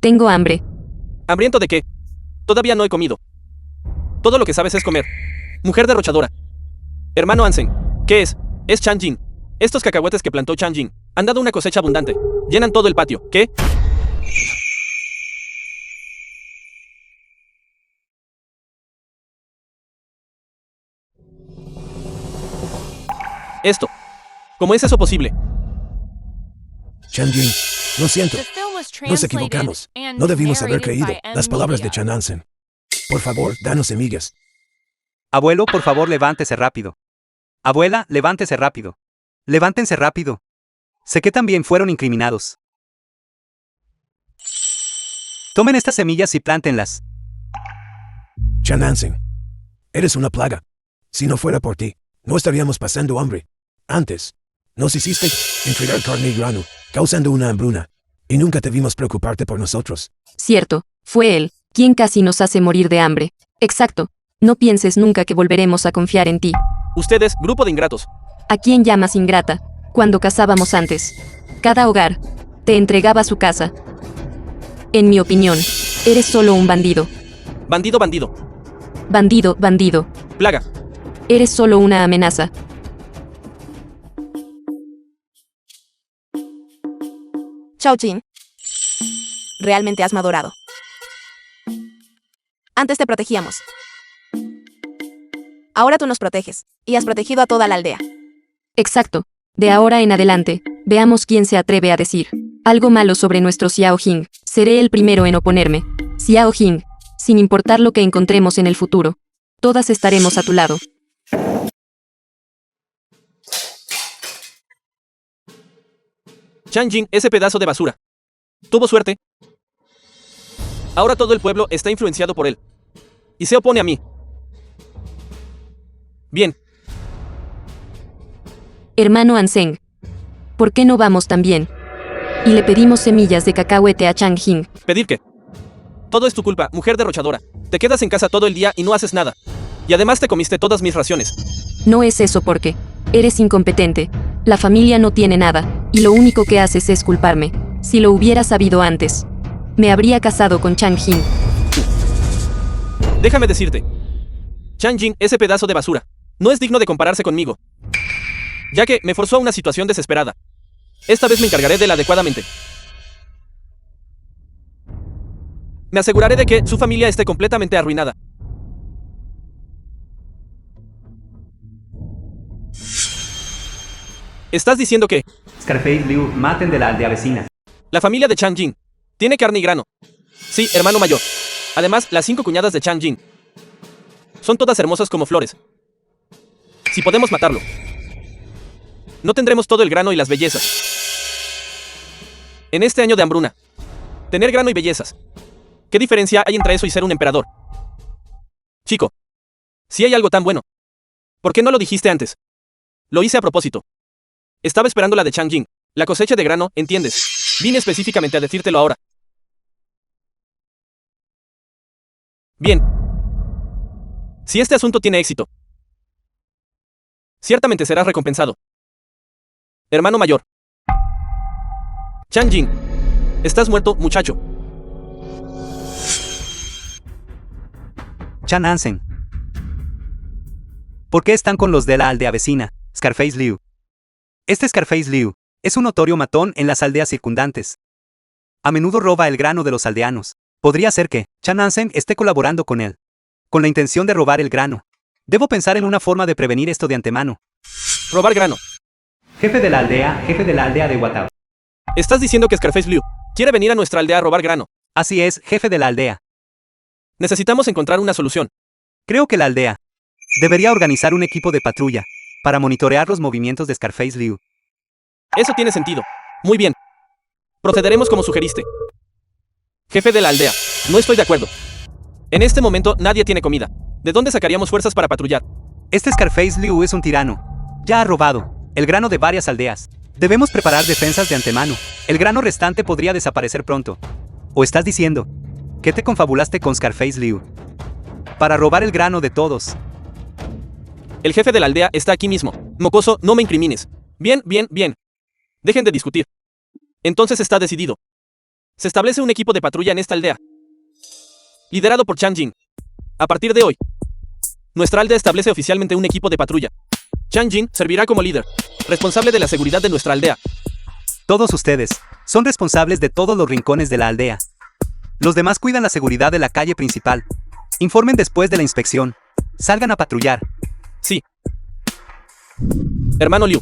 tengo hambre. ¿Hambriento de qué? Todavía no he comido. Todo lo que sabes es comer. Mujer derrochadora. Hermano Anseng, ¿qué es? Es Chang Jin. Estos cacahuetes que plantó Chang Jin han dado una cosecha abundante. Llenan todo el patio. ¿Qué? Esto. ¿Cómo es eso posible? Chanjin, lo siento. The film was Nos translated equivocamos. and No debimos haber narrated creído by las palabras de Media. Chan Ansen. Por favor, danos semillas. Abuelo, por favor, levántese rápido. Abuela, levántese rápido. Levántense rápido. Sé que también fueron incriminados. Tomen estas semillas y plántenlas. Chan Ansen, eres una plaga. Si no fuera por ti, no estaríamos pasando hambre. Antes, nos hiciste entregar carne y grano, causando una hambruna. Y nunca te vimos preocuparte por nosotros. Cierto, fue él quien casi nos hace morir de hambre. Exacto. No pienses nunca que volveremos a confiar en ti. Ustedes, grupo de ingratos. ¿A quién llamas ingrata? Cuando cazábamos antes. Cada hogar te entregaba su casa. En mi opinión, eres solo un bandido. Bandido, bandido. Bandido, bandido. Plaga. Eres solo una amenaza. Chao Jin. Realmente has madurado. Antes te protegíamos. Ahora tú nos proteges, y has protegido a toda la aldea. Exacto. De ahora en adelante, veamos quién se atreve a decir algo malo sobre nuestro Xiao Jing. Seré el primero en oponerme. Xiao Jing, sin importar lo que encontremos en el futuro, todas estaremos a tu lado. Chang Jin, ese pedazo de basura. Tuvo suerte. Ahora todo el pueblo está influenciado por él. Y se opone a mí. Bien. Hermano Anseng, ¿por qué no vamos también? Y le pedimos semillas de cacahuete a Chang Jing. ¿Pedir qué? Todo es tu culpa, mujer derrochadora. Te quedas en casa todo el día y no haces nada. Y además te comiste todas mis raciones. No es eso porque eres incompetente. La familia no tiene nada, y lo único que haces es culparme. Si lo hubiera sabido antes, me habría casado con Chang Jing. Déjame decirte. Chang Jin, ese pedazo de basura, no es digno de compararse conmigo. Ya que me forzó a una situación desesperada. Esta vez me encargaré de él adecuadamente. Me aseguraré de que su familia esté completamente arruinada. ¿Estás diciendo que Scarface Liu, maten de la aldea vecina. la familia de Chang Jin tiene carne y grano? Sí, hermano mayor. Además, las 5 cuñadas de Chang Jin son todas hermosas como flores. Si podemos matarlo, no tendremos todo el grano y las bellezas. En este año de hambruna, tener grano y bellezas. ¿Qué diferencia hay entre eso y ser un emperador? Chico, si hay algo tan bueno, ¿por qué no lo dijiste antes? Lo hice a propósito. Estaba esperando la de Chang Jing, la cosecha de grano, ¿entiendes? Vine específicamente a decírtelo ahora. Bien. Si este asunto tiene éxito, ciertamente serás recompensado. Hermano mayor. Chang Jing, estás muerto, muchacho. Chan Hansen. ¿Por qué están con los de la aldea vecina, Scarface Liu? Este Scarface Liu es un notorio matón en las aldeas circundantes. A menudo roba el grano de los aldeanos. Podría ser que Chan Hansen esté colaborando con él, con la intención de robar el grano. Debo pensar en una forma de prevenir esto de antemano. Robar grano. Jefe de la aldea de Watao. ¿Estás diciendo que Scarface Liu quiere venir a nuestra aldea a robar grano? Así es, jefe de la aldea. Necesitamos encontrar una solución. Creo que la aldea debería organizar un equipo de patrulla para monitorear los movimientos de Scarface Liu. Eso tiene sentido. Muy bien. Procederemos como sugeriste. Jefe de la aldea, no estoy de acuerdo. En este momento nadie tiene comida. ¿De dónde sacaríamos fuerzas para patrullar? Este Scarface Liu es un tirano. Ya ha robado el grano de varias aldeas. Debemos preparar defensas de antemano. El grano restante podría desaparecer pronto. ¿O estás diciendo que te confabulaste con Scarface Liu para robar el grano de todos? El jefe de la aldea está aquí mismo. Mocoso, no me incrimines. Bien, bien, bien. Dejen de discutir. Entonces está decidido. Se establece un equipo de patrulla en esta aldea, liderado por Chang Jing. A partir de hoy, nuestra aldea establece oficialmente un equipo de patrulla. Chang Jing servirá como líder, responsable de la seguridad de nuestra aldea. Todos ustedes son responsables de todos los rincones de la aldea. Los demás cuidan la seguridad de la calle principal. Informen después de la inspección. Salgan a patrullar. Sí. Hermano Liu.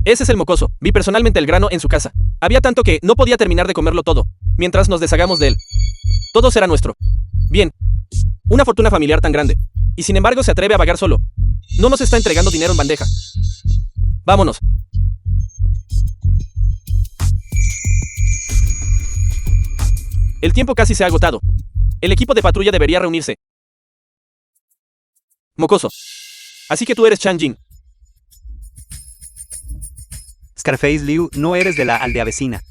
Ese es el mocoso. Vi personalmente el grano en su casa. Había tanto que no podía terminar de comerlo todo, mientras nos deshagamos de él. Todo será nuestro. Bien. Una fortuna familiar tan grande. Y sin embargo se atreve a vagar solo. No nos está entregando dinero en bandeja. Vámonos. El tiempo casi se ha agotado. El equipo de patrulla debería reunirse. Mocoso. Así que tú eres Chang Jing. Scarface Liu, no eres de la aldea vecina.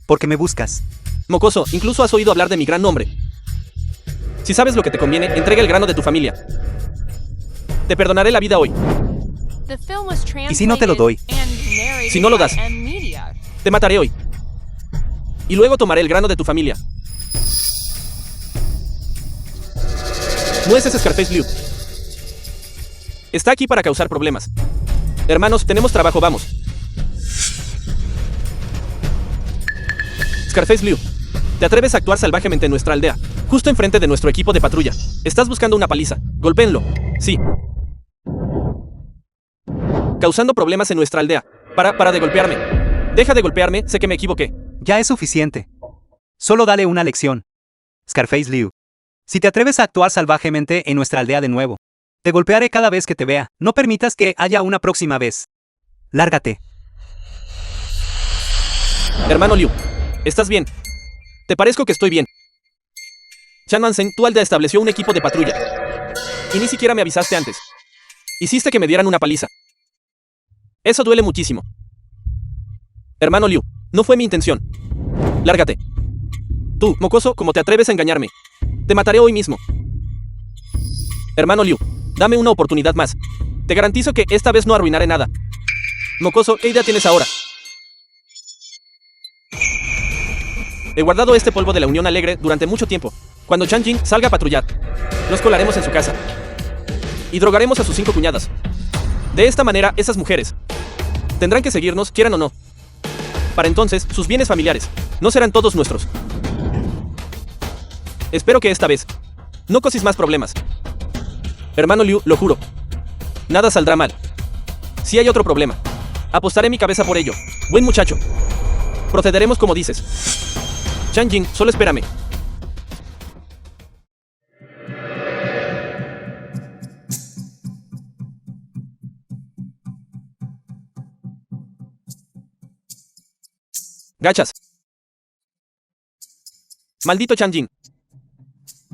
¿Por qué me buscas? Mocoso, incluso has oído hablar de mi gran nombre. Si sabes lo que te conviene, entrega el grano de tu familia. Te perdonaré la vida hoy. The film was ¿Y si no te lo doy? translated and narrated Si no lo by das. M Media. Te mataré hoy. Y luego tomaré el grano de tu familia. No es ese Scarface Liu. Está aquí para causar problemas. Hermanos, tenemos trabajo, vamos. Scarface Liu, te atreves a actuar salvajemente en nuestra aldea, justo enfrente de nuestro equipo de patrulla. Estás buscando una paliza. Golpéenlo. Sí. Causando problemas en nuestra aldea. Para de golpearme. Deja de golpearme, sé que me equivoqué. Ya es suficiente. Solo dale una lección. Scarface Liu. Si te atreves a actuar salvajemente en nuestra aldea de nuevo, te golpearé cada vez que te vea. No permitas que haya una próxima vez. Lárgate. Hermano Liu, ¿estás bien? Te parezco que estoy bien. Chan Mansen, tu aldea estableció un equipo de patrulla. Y ni siquiera me avisaste antes. Hiciste que me dieran una paliza. Eso duele muchísimo. Hermano Liu, no fue mi intención. Lárgate. Tú, mocoso, ¿cómo te atreves a engañarme? Te mataré hoy mismo. Hermano Liu, dame una oportunidad más. Te garantizo que esta vez no arruinaré nada. Mocoso, ¿qué idea tienes ahora? He guardado este polvo de la Unión Alegre durante mucho tiempo. Cuando Chang Jing salga a patrullar, nos colaremos en su casa. Y drogaremos a sus 5 cuñadas. De esta manera, esas mujeres tendrán que seguirnos, quieran o no. Para entonces, sus bienes familiares no serán todos nuestros. Espero que esta vez no causes más problemas. Hermano Liu, lo juro. Nada saldrá mal. Si hay otro problema, apostaré mi cabeza por ello. Buen muchacho. Procederemos como dices. Chang Jing, solo espérame. Gachas. Maldito Changjin.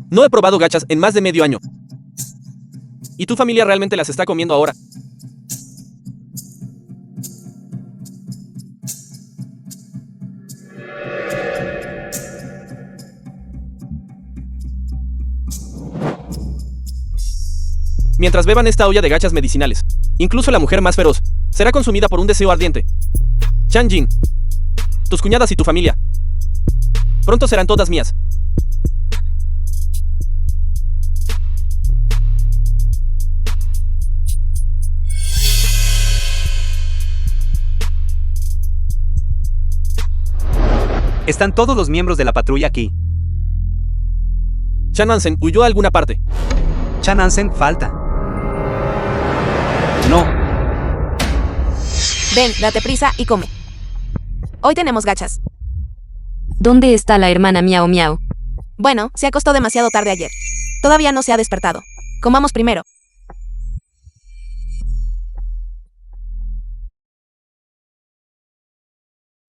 No he probado gachas en más de medio año. Y tu familia realmente las está comiendo ahora. Mientras beban esta olla de gachas medicinales, incluso la mujer más feroz será consumida por un deseo ardiente. Changjin, tus cuñadas y tu familia pronto serán todas mías. Están todos los miembros de la patrulla aquí. Chan Hansen huyó a alguna parte. Chan Hansen falta. No. Ven, date prisa y come. Hoy tenemos gachas. ¿Dónde está la hermana Miao Miao? Bueno, se acostó demasiado tarde ayer. Todavía no se ha despertado. Comamos primero.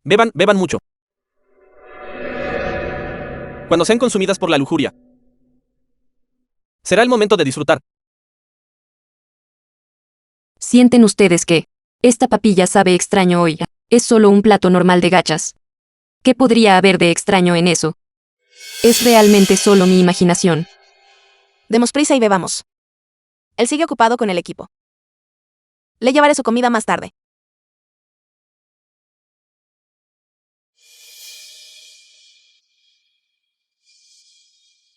Beban mucho. Cuando sean consumidas por la lujuria, será el momento de disfrutar. ¿Sienten ustedes que esta papilla sabe extraño hoy? Es solo un plato normal de gachas. ¿Qué podría haber de extraño en eso? Es realmente solo mi imaginación. Demos prisa y bebamos. Él sigue ocupado con el equipo. Le llevaré su comida más tarde.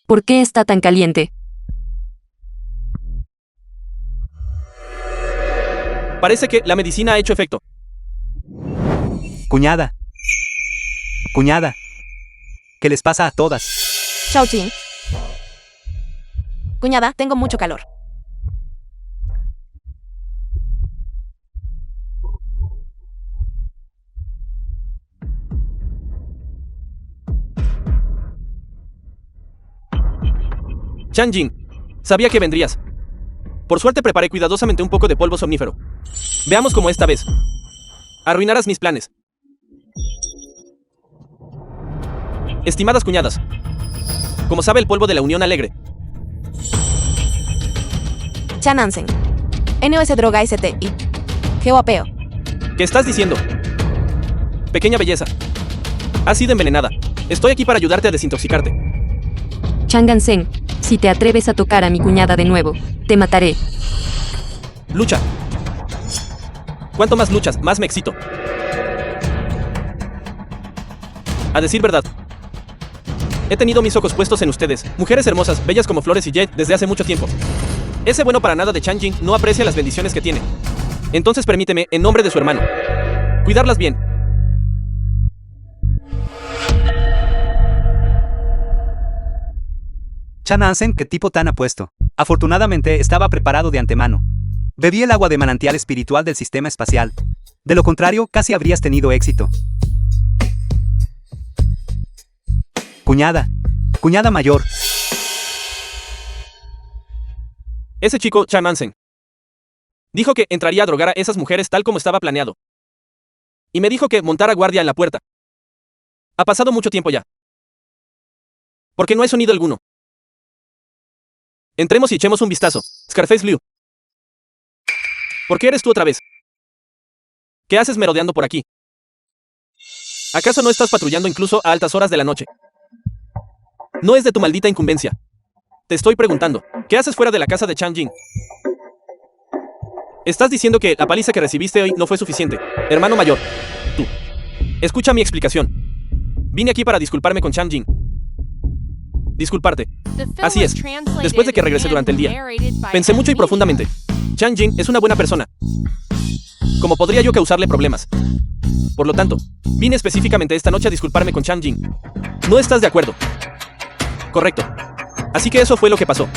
¿Por qué está tan caliente? Parece que la medicina ha hecho efecto. Cuñada. Cuñada. ¿Qué les pasa a todas? Xiaoqing. Cuñada, tengo mucho calor. Changjin, sabía que vendrías. Por suerte preparé cuidadosamente un poco de polvo somnífero. Veamos cómo esta vez arruinarás mis planes. Estimadas cuñadas, como sabe el polvo de la Unión Alegre, Chan Hansen. NOS droga STI. Geoapeo. ¿qué estás diciendo? Pequeña belleza, has sido envenenada. Estoy aquí para ayudarte a desintoxicarte. Chang Hansen, si te atreves a tocar a mi cuñada de nuevo, te mataré. Lucha. Cuanto más luchas, más me excito. A decir verdad, he tenido mis ojos puestos en ustedes, mujeres hermosas, bellas como flores y Jade, desde hace mucho tiempo. Ese bueno para nada de Changjin no aprecia las bendiciones que tiene. Entonces permíteme, en nombre de su hermano, cuidarlas bien. Chan Hansen, qué tipo tan apuesto. Afortunadamente estaba preparado de antemano. Bebí el agua de manantial espiritual del sistema espacial. De lo contrario, casi habrías tenido éxito. Cuñada. Cuñada mayor. Ese chico, Chan Hansen, dijo que entraría a drogar a esas mujeres tal como estaba planeado. Y me dijo que montara guardia en la puerta. Ha pasado mucho tiempo ya. Porque no hay sonido alguno. Entremos y echemos un vistazo. Scarface Liu. ¿Por qué eres tú otra vez? ¿Qué haces merodeando por aquí? ¿Acaso no estás patrullando incluso a altas horas de la noche? No es de tu maldita incumbencia. Te estoy preguntando, ¿qué haces fuera de la casa de Changjin? Estás diciendo que la paliza que recibiste hoy no fue suficiente. Hermano mayor, tú. Escucha mi explicación. Vine aquí para disculparme con Changjin. Disculparte. Así es. Después de que regresé durante el día, pensé mucho y profundamente. Changjin es una buena persona. ¿Cómo podría yo causarle problemas? Por lo tanto, vine específicamente esta noche a disculparme con Changjin. ¿No estás de acuerdo? Correcto. Así que eso fue lo que pasó.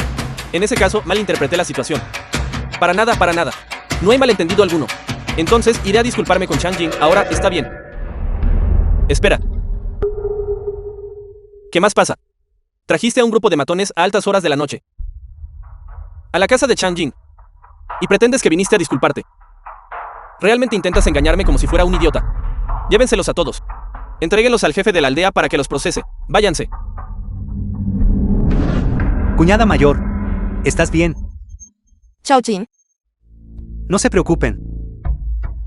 En ese caso, malinterpreté la situación. Para nada, para nada. No hay malentendido alguno. Entonces, iré a disculparme con Changjin. Ahora, está bien. Espera. ¿Qué más pasa? Trajiste a un grupo de matones a altas horas de la noche a la casa de Changjin y pretendes que viniste a disculparte. Realmente intentas engañarme como si fuera un idiota. Llévenselos a todos. Entréguenlos al jefe de la aldea para que los procese. Váyanse. Cuñada mayor. ¿Estás bien? Chao Jin. No se preocupen.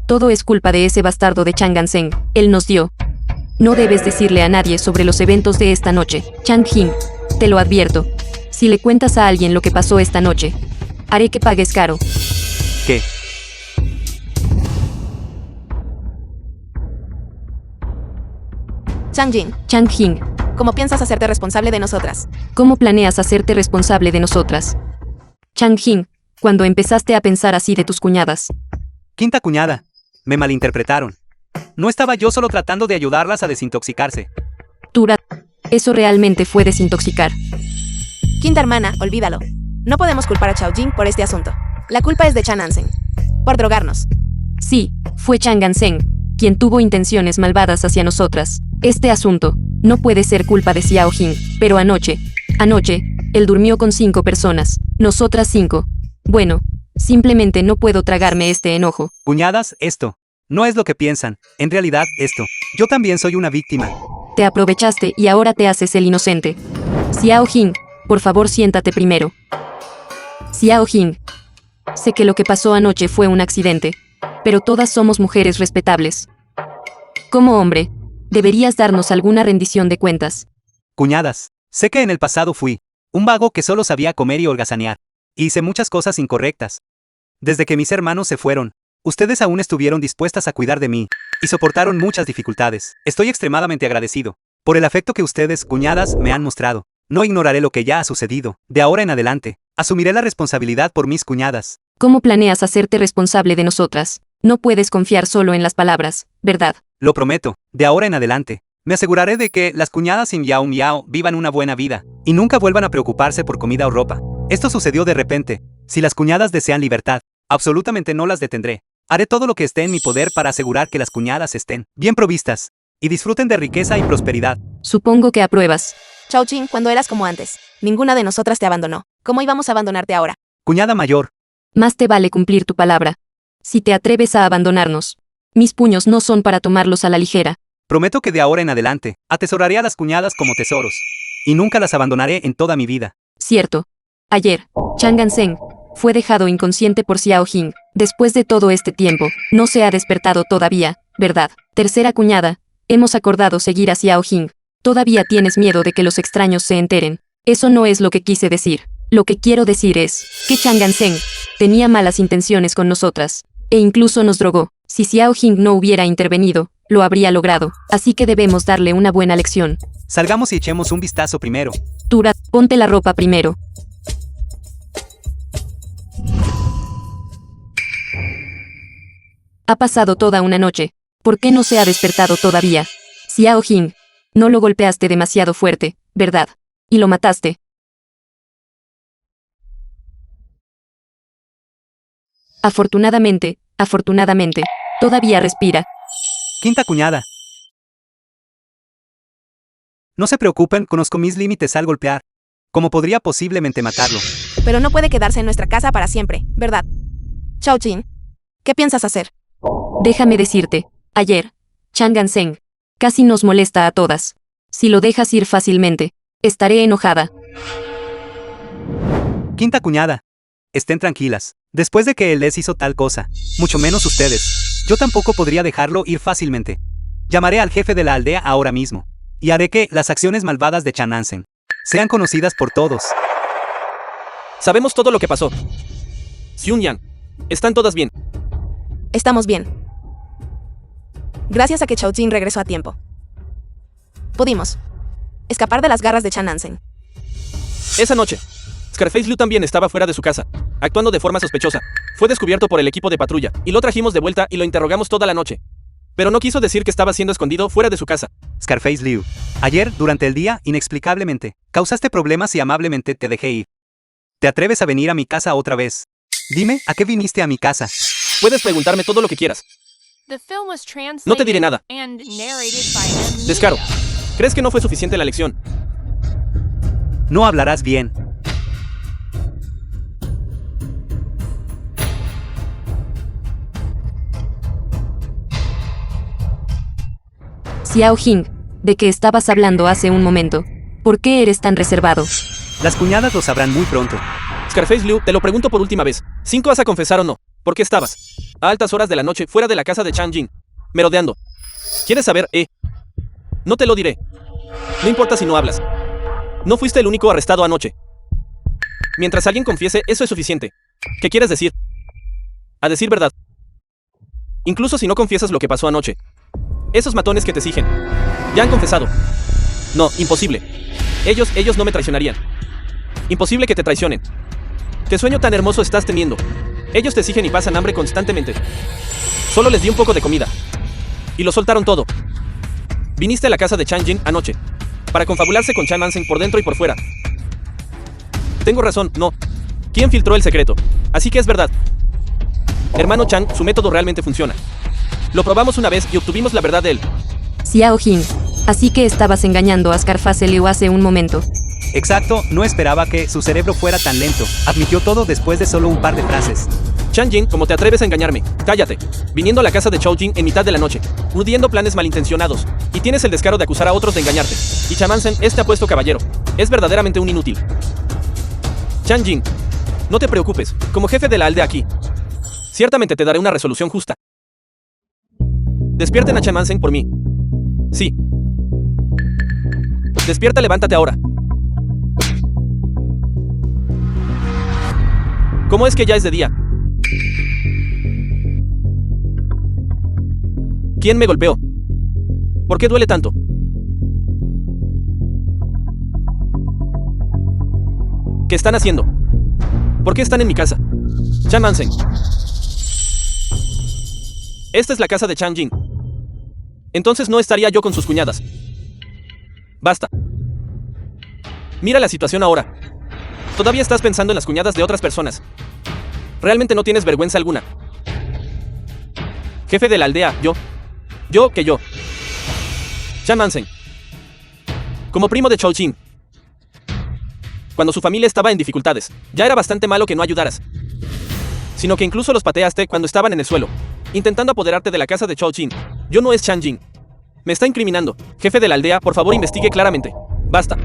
Todo es culpa de ese bastardo de Chang Ganseng. Él nos dio. No debes decirle a nadie sobre los eventos de esta noche, Chang Jin. Te lo advierto. Si le cuentas a alguien lo que pasó esta noche, haré que pagues caro. ¿Qué? Chang Jin, Chang Jin, ¿cómo piensas hacerte responsable de nosotras? ¿cómo planeas hacerte responsable de nosotras? Chang Jin, cuando empezaste a pensar así de tus cuñadas. Quinta cuñada. Me malinterpretaron. No estaba yo solo tratando de ayudarlas a desintoxicarse. Tura, eso realmente fue desintoxicar. Quinta hermana, olvídalo. No podemos culpar a Chao Jin por este asunto. La culpa es de Chan Hansen. Por drogarnos. Sí, fue Chang Ganseng, quien tuvo intenciones malvadas hacia nosotras. Este asunto no puede ser culpa de Xiao Jing, pero anoche, él durmió con 5 personas, nosotras 5. Bueno, simplemente no puedo tragarme este enojo. Cuñadas, esto. No es lo que piensan. En realidad, esto. Yo también soy una víctima. Te aprovechaste y ahora te haces el inocente. Xiao Jing, por favor siéntate primero. Xiao Jing. Sé que lo que pasó anoche fue un accidente, pero todas somos mujeres respetables. Como hombre, deberías darnos alguna rendición de cuentas. Cuñadas, sé que en el pasado fui un vago que solo sabía comer y holgazanear. Y hice muchas cosas incorrectas. Desde que mis hermanos se fueron, ustedes aún estuvieron dispuestas a cuidar de mí y soportaron muchas dificultades. Estoy extremadamente agradecido por el afecto que ustedes, cuñadas, me han mostrado. No ignoraré lo que ya ha sucedido. De ahora en adelante, asumiré la responsabilidad por mis cuñadas. ¿Cómo planeas hacerte responsable de nosotras? No puedes confiar solo en las palabras, ¿verdad? Lo prometo, de ahora en adelante, me aseguraré de que las cuñadas Sim Yao Miao vivan una buena vida y nunca vuelvan a preocuparse por comida o ropa. Esto sucedió de repente. Si las cuñadas desean libertad, absolutamente no las detendré. Haré todo lo que esté en mi poder para asegurar que las cuñadas estén bien provistas y disfruten de riqueza y prosperidad. Supongo que apruebas. Chao Jin, cuando eras como antes. Ninguna de nosotras te abandonó. ¿Cómo íbamos a abandonarte ahora? Cuñada mayor, Más te vale cumplir tu palabra. Si te atreves a abandonarnos, mis puños no son para tomarlos a la ligera. prometo que de ahora en adelante, atesoraré a las cuñadas como tesoros. Y nunca las abandonaré en toda mi vida. Cierto. Ayer, Chang Ganseng fue dejado inconsciente por Xiao Jing. Después de todo este tiempo, no se ha despertado todavía, ¿verdad? Tercera cuñada, hemos acordado seguir a Xiao Jing. Todavía tienes miedo de que los extraños se enteren. Eso no es lo que quise decir. Lo que quiero decir es que Chang Ganseng tenía malas intenciones con nosotras, e incluso nos drogó. Si Xiao Jing no hubiera intervenido, lo habría logrado. Así que debemos darle una buena lección. Salgamos y echemos un vistazo primero. Tura, ponte la ropa primero. Ha pasado toda una noche. ¿Por qué no se ha despertado todavía? Xiao Jing, no lo golpeaste demasiado fuerte, ¿verdad? Y lo mataste. Afortunadamente, todavía respira. Quinta cuñada. No se preocupen, conozco mis límites al golpear. Como podría posiblemente matarlo. Pero no puede quedarse en nuestra casa para siempre, ¿verdad? Chao Jin, ¿qué piensas hacer? Déjame decirte, ayer, Chang Ganseng casi nos molesta a todas. Si lo dejas ir fácilmente, estaré enojada. Quinta cuñada. Estén tranquilas. Después de que él les hizo tal cosa, mucho menos ustedes, yo tampoco podría dejarlo ir fácilmente. Llamaré al jefe de la aldea ahora mismo. Y haré que las acciones malvadas de Chan Hansen sean conocidas por todos. Sabemos todo lo que pasó. Xiun Yang, ¿están todas bien? Estamos bien. Gracias a que Chao Jin regresó a tiempo. Pudimos escapar de las garras de Chan Hansen. Esa noche, Scarface Liu también estaba fuera de su casa, actuando de forma sospechosa. Fue descubierto por el equipo de patrulla, y lo trajimos de vuelta y lo interrogamos toda la noche. Pero no quiso decir que estaba siendo escondido fuera de su casa. Scarface Liu. Ayer, durante el día, inexplicablemente, causaste problemas y amablemente te dejé ir. ¿Te atreves a venir a mi casa otra vez? Dime, ¿a qué viniste a mi casa? Puedes preguntarme todo lo que quieras. The film was translated No te diré nada. and narrated by M. Descaro. ¿Crees que no fue suficiente la lección? No hablarás bien. Xiao Jing, ¿de qué estabas hablando hace un momento? ¿Por qué eres tan reservado? Las cuñadas lo sabrán muy pronto. Scarface Liu, te lo pregunto por última vez. ¿5 vas a confesar o no? ¿Por qué estabas a altas horas de la noche fuera de la casa de Chang Jin, merodeando? ¿Quieres saber, No te lo diré. No importa si no hablas. No fuiste el único arrestado anoche. Mientras alguien confiese, eso es suficiente. ¿Qué quieres decir? A decir verdad. Incluso si no confiesas lo que pasó anoche. Esos matones que te siguen ya han confesado. No, imposible. Ellos no me traicionarían. Imposible que te traicionen. ¿Qué sueño tan hermoso estás teniendo? Ellos te siguen y pasan hambre constantemente. Solo les di un poco de comida. Y lo soltaron todo. Viniste a la casa de Chang Jin anoche para confabularse con Chan Hansen por dentro y por fuera. Tengo razón, no. ¿Quién filtró el secreto? Así que es verdad. Hermano Chang, su método realmente funciona. Lo probamos una vez y obtuvimos la verdad de él. Xiao Jing, así que estabas engañando a Scarface Liu hace un momento. Exacto, no esperaba que su cerebro fuera tan lento. Admitió todo después de solo un par de frases. Chang Jin, ¿cómo te atreves a engañarme? Cállate. Viniendo a la casa de Chao Jin en mitad de la noche, urdiendo planes malintencionados, y tienes el descaro de acusar a otros de engañarte. Y Chan Hansen, este apuesto caballero, es verdaderamente un inútil. Chang Jin, no te preocupes, como jefe de la aldea aquí, ciertamente te daré una resolución justa. Despierten a Chan Hansen por mí. Sí. Despierta, levántate ahora. ¿Cómo es que ya es de día? ¿Quién me golpeó? ¿Por qué duele tanto? ¿Qué están haciendo? ¿Por qué están en mi casa? Chan Hansen. Esta es la casa de Chang Jin. Entonces no estaría yo con sus cuñadas. Basta. Mira la situación ahora. Todavía estás pensando en las cuñadas de otras personas. Realmente no tienes vergüenza alguna. Jefe de la aldea, yo. Chan Hansen. Como primo de Chao Jin. Cuando su familia estaba en dificultades, ya era bastante malo que no ayudaras. Sino que incluso los pateaste cuando estaban en el suelo, intentando apoderarte de la casa de Chao Jin. Yo no es Chang Jin. Me está incriminando. Jefe de la aldea, por favor investigue claramente. Basta.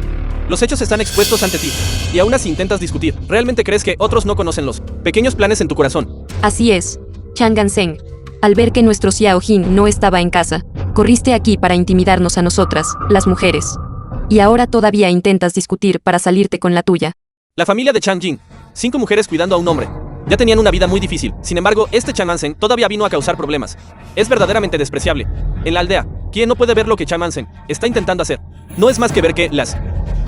Los hechos están expuestos ante ti, y aún así intentas discutir. ¿Realmente crees que otros no conocen los pequeños planes en tu corazón? Así es, Chang Hansen. Al ver que nuestro Xiao Jin no estaba en casa, corriste aquí para intimidarnos a nosotras, las mujeres. Y ahora todavía intentas discutir para salirte con la tuya. La familia de Chang Jin, 5 mujeres cuidando a un hombre. Ya tenían una vida muy difícil. Sin embargo, este Chan Hansen todavía vino a causar problemas. Es verdaderamente despreciable. En la aldea, ¿quién no puede ver lo que Chan Hansen está intentando hacer? No es más que ver que las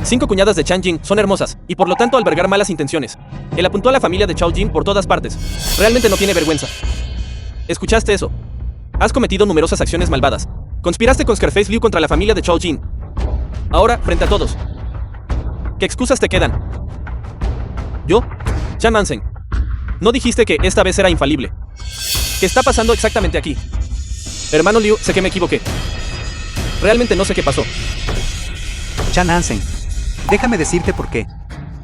5 cuñadas de Chang Jin son hermosas, y por lo tanto albergar malas intenciones. Él apuntó a la familia de Chao Jin por todas partes. Realmente no tiene vergüenza. ¿Escuchaste eso? Has cometido numerosas acciones malvadas. Conspiraste con Scarface Liu contra la familia de Chao Jin. Ahora, frente a todos, ¿qué excusas te quedan? ¿Yo? Chan Hansen. ¿No dijiste que esta vez era infalible? ¿Qué está pasando exactamente aquí? Hermano Liu, sé que me equivoqué. Realmente no sé qué pasó. Chan Hansen, déjame decirte por qué.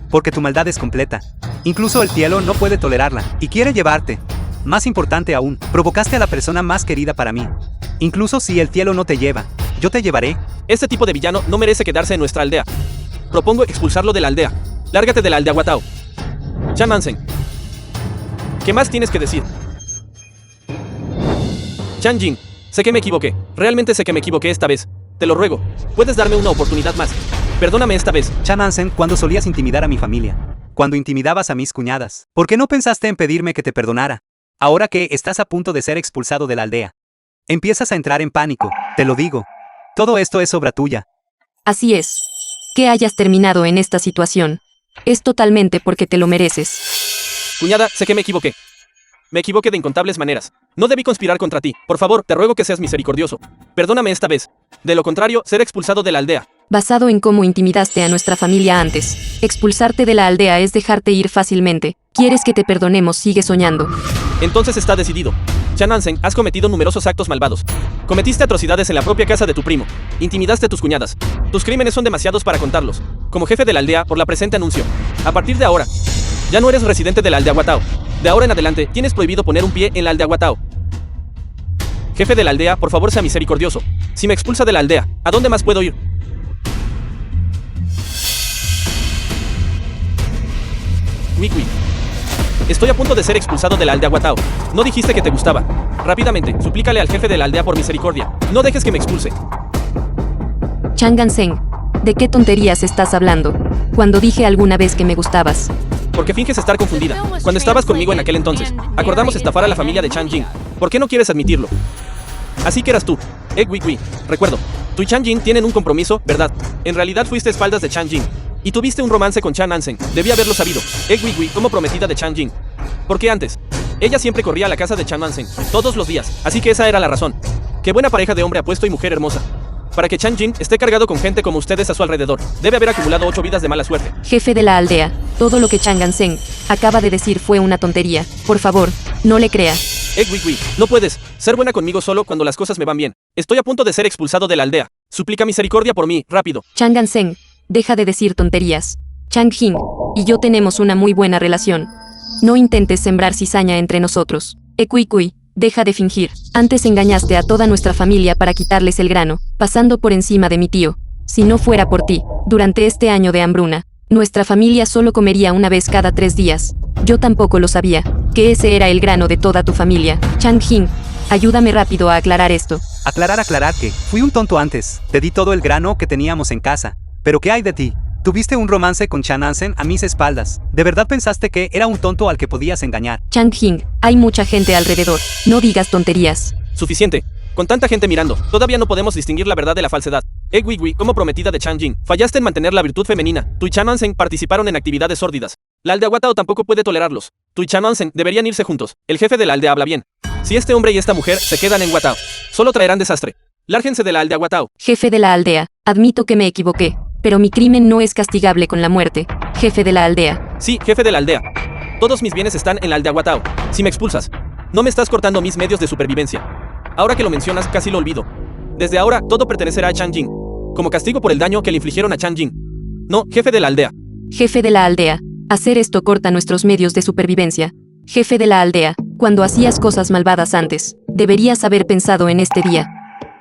Porque tu maldad es completa. Incluso el cielo no puede tolerarla, y quiere llevarte. Más importante aún, provocaste a la persona más querida para mí. Incluso si el cielo no te lleva, yo te llevaré. Este tipo de villano no merece quedarse en nuestra aldea. Propongo expulsarlo de la aldea. Lárgate de la aldea Watao. Chan Hansen. ¿Qué más tienes que decir? Chang Jin, sé que me equivoqué. Realmente sé que me equivoqué esta vez. Te lo ruego. Puedes darme una oportunidad más. Perdóname esta vez. Chan Hansen, cuando solías intimidar a mi familia. Cuando intimidabas a mis cuñadas. ¿Por qué no pensaste en pedirme que te perdonara? Ahora que estás a punto de ser expulsado de la aldea. Empiezas a entrar en pánico, te lo digo. Todo esto es obra tuya. Así es. Que hayas terminado en esta situación. Es totalmente porque te lo mereces. Cuñada, sé que me equivoqué. Me equivoqué de incontables maneras. No debí conspirar contra ti. Por favor, te ruego que seas misericordioso. Perdóname esta vez. De lo contrario, seré expulsado de la aldea. Basado en cómo intimidaste a nuestra familia antes, expulsarte de la aldea es dejarte ir fácilmente. ¿Quieres que te perdonemos? Sigue soñando. Entonces está decidido. Chan Hansen, has cometido numerosos actos malvados. Cometiste atrocidades en la propia casa de tu primo. Intimidaste a tus cuñadas. Tus crímenes son demasiados para contarlos. Como jefe de la aldea, por la presente anuncio. A partir de ahora, ya no eres residente de la aldea Watao. De ahora en adelante, tienes prohibido poner un pie en la aldea Watao. Jefe de la aldea, por favor sea misericordioso. Si me expulsa de la aldea, ¿a dónde más puedo ir? Wikwi. Estoy a punto de ser expulsado de la aldea Watao. No dijiste que te gustaba. Rápidamente, suplícale al jefe de la aldea por misericordia. No dejes que me expulse. Chang Anseng, ¿de qué tonterías estás hablando? Cuando dije alguna vez que me gustabas. ¿Por qué finges estar confundida? Cuando estabas conmigo en aquel entonces, acordamos estafar a la familia de Chang Jin. ¿Por qué no quieres admitirlo? Así que eras tú, Wikwi. Recuerdo, tú y Chang Jin tienen un compromiso, ¿verdad? En realidad fuiste espaldas de Chang Jin. Y tuviste un romance con Chan Anseng. Debí haberlo sabido. Wikwi como prometida de Chang Jin. ¿Por qué antes? Ella siempre corría a la casa de Chan Anseng, todos los días. Así que esa era la razón. Qué buena pareja de hombre apuesto y mujer hermosa. Para que Chang Jin esté cargado con gente como ustedes a su alrededor, debe haber acumulado 8 vidas de mala suerte. Jefe de la aldea, todo lo que Chang Anseng acaba de decir fue una tontería. Por favor, no le crea. Wikwi, no puedes ser buena conmigo solo cuando las cosas me van bien. Estoy a punto de ser expulsado de la aldea. Suplica misericordia por mí, rápido. Chang Anseng, deja de decir tonterías. Chang Jin y yo tenemos una muy buena relación. No intentes sembrar cizaña entre nosotros. Wikwi, deja de fingir. Antes engañaste a toda nuestra familia para quitarles el grano, pasando por encima de mi tío. Si no fuera por ti, durante este año de hambruna, nuestra familia solo comería una vez cada 3 días. Yo tampoco lo sabía, que ese era el grano de toda tu familia. Chang Jin, ayúdame rápido a aclarar esto. Aclarar que fui un tonto antes. Te di todo el grano que teníamos en casa. ¿Pero qué hay de ti? Tuviste un romance con Chan Anseng a mis espaldas. ¿De verdad pensaste que era un tonto al que podías engañar? Chang Jin, hay mucha gente alrededor. No digas tonterías. Suficiente. Con tanta gente mirando, todavía no podemos distinguir la verdad de la falsedad. Wikwi, como prometida de Chang Jin, fallaste en mantener la virtud femenina. Tú y Chan Anseng participaron en actividades sórdidas. La aldea Watao tampoco puede tolerarlos. Tú y Chan Anseng deberían irse juntos. El jefe de la aldea habla bien. Si este hombre y esta mujer se quedan en Watao, solo traerán desastre. Lárguense de la aldea Watao. Jefe de la aldea, admito que me equivoqué, pero mi crimen no es castigable con la muerte. Jefe de la aldea. Sí, jefe de la aldea. Todos mis bienes están en la aldea Watao. Si me expulsas, no me estás cortando mis medios de supervivencia. Ahora que lo mencionas, casi lo olvido. Desde ahora, todo pertenecerá a Chang Jin, como castigo por el daño que le infligieron a Chang Jin. No, jefe de la aldea. Jefe de la aldea, hacer esto corta nuestros medios de supervivencia. Jefe de la aldea, cuando hacías cosas malvadas antes, deberías haber pensado en este día.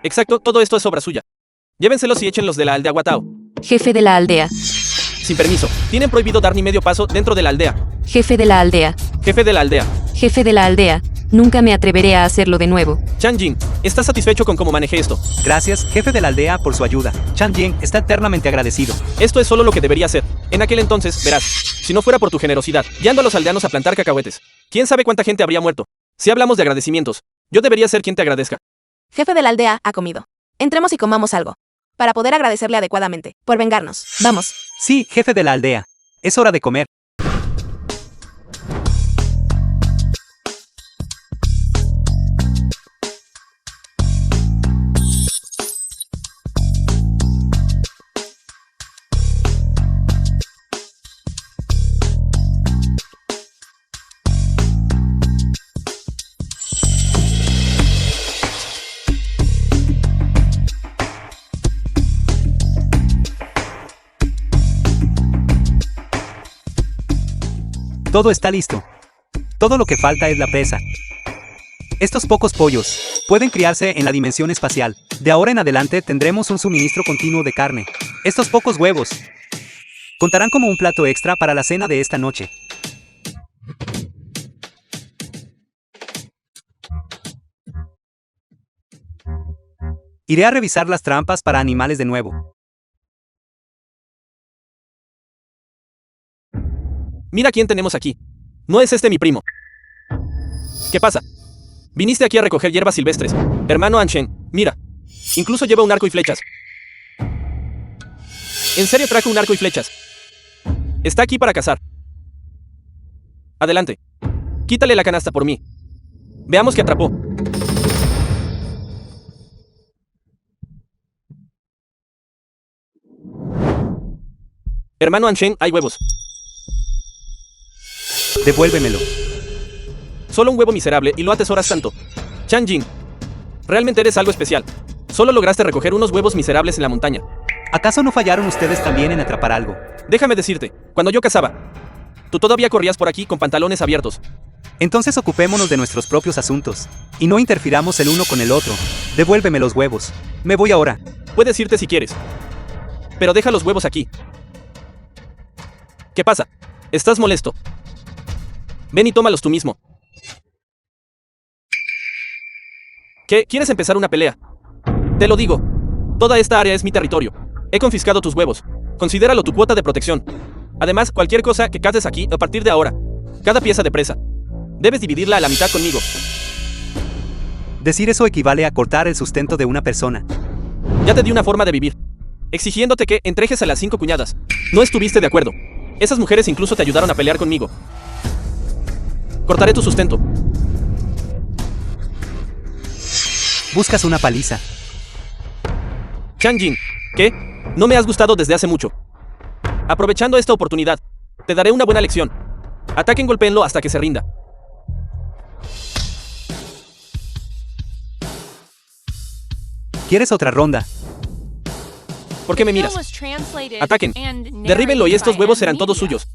Exacto, todo esto es obra suya. Llévenselos y échenlos de la aldea Watao. Jefe de la aldea. Sin permiso. Tienen prohibido dar ni medio paso dentro de la aldea. Jefe de la aldea. Jefe de la aldea. Jefe de la aldea. Nunca me atreveré a hacerlo de nuevo. Chang Jin, ¿estás satisfecho con cómo manejé esto? Gracias, jefe de la aldea, por su ayuda. Chang Jin está eternamente agradecido. Esto es solo lo que debería hacer. En aquel entonces, verás, si no fuera por tu generosidad, guiando a los aldeanos a plantar cacahuetes, ¿quién sabe cuánta gente habría muerto? Si hablamos de agradecimientos, yo debería ser quien te agradezca. Jefe de la aldea ha comido. Entremos y comamos algo. Para poder agradecerle adecuadamente. Por vengarnos. Vamos. Sí, jefe de la aldea. Es hora de comer. Todo está listo. Todo lo que falta es la presa. Estos pocos pollos pueden criarse en la dimensión espacial. De ahora en adelante tendremos un suministro continuo de carne. Estos pocos huevos contarán como un plato extra para la cena de esta noche. Iré a revisar las trampas para animales de nuevo. Mira quién tenemos aquí. No es este mi primo. ¿Qué pasa? Viniste aquí a recoger hierbas silvestres. Hermano Anshen, mira. Incluso lleva un arco y flechas. En serio trajo un arco y flechas. Está aquí para cazar. Adelante. Quítale la canasta por mí. Veamos qué atrapó. Hermano Anshen, hay huevos. Devuélvemelo. Solo un huevo miserable y lo atesoras tanto. Chang Jin, realmente eres algo especial. Solo lograste recoger unos huevos miserables en la montaña. ¿Acaso no fallaron ustedes también en atrapar algo? Déjame decirte, cuando yo cazaba, tú todavía corrías por aquí con pantalones abiertos. Entonces ocupémonos de nuestros propios asuntos. Y no interfiramos el uno con el otro. Devuélveme los huevos. Me voy ahora. Puedes irte si quieres. Pero deja los huevos aquí. ¿Qué pasa? ¿Estás molesto? Ven y tómalos tú mismo. ¿Qué? ¿Quieres empezar una pelea? Te lo digo. Toda esta área es mi territorio. He confiscado tus huevos. Considéralo tu cuota de protección. Además, cualquier cosa que cases aquí a partir de ahora, cada pieza de presa, debes dividirla a la mitad conmigo. Decir eso equivale a cortar el sustento de una persona. Ya te di una forma de vivir, exigiéndote que entregues a las 5 cuñadas. No estuviste de acuerdo. Esas mujeres incluso te ayudaron a pelear conmigo. Cortaré tu sustento. Buscas una paliza. Chang Jin, ¿qué? No me has gustado desde hace mucho. Aprovechando esta oportunidad, te daré una buena lección. Ataquen, golpéenlo hasta que se rinda. ¿Quieres otra ronda? ¿Por qué me miras? Ataquen. Derríbenlo y estos huevos serán todos suyos.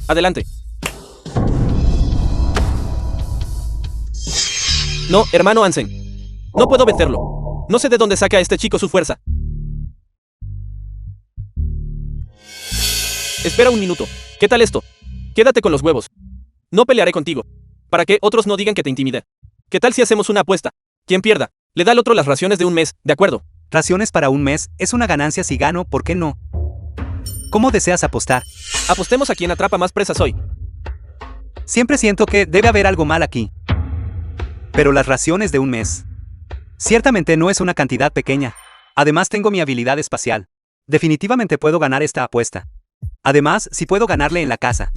Adelante. No, hermano Ansem. No puedo vencerlo. No sé de dónde saca este chico su fuerza. Espera un minuto. ¿Qué tal esto? Quédate con los huevos. No pelearé contigo, para que otros no digan que te intimidé. ¿Qué tal si hacemos una apuesta? Quien pierda, le da al otro las raciones de un mes, ¿de acuerdo? Raciones para un mes es una ganancia si gano, ¿por qué no? ¿Cómo deseas apostar? Apostemos a quien atrapa más presas hoy. Siempre siento que debe haber algo mal aquí. Pero las raciones de un mes. Ciertamente no es una cantidad pequeña. Además tengo mi habilidad espacial. Definitivamente puedo ganar esta apuesta. Además, si puedo ganarle en la casa.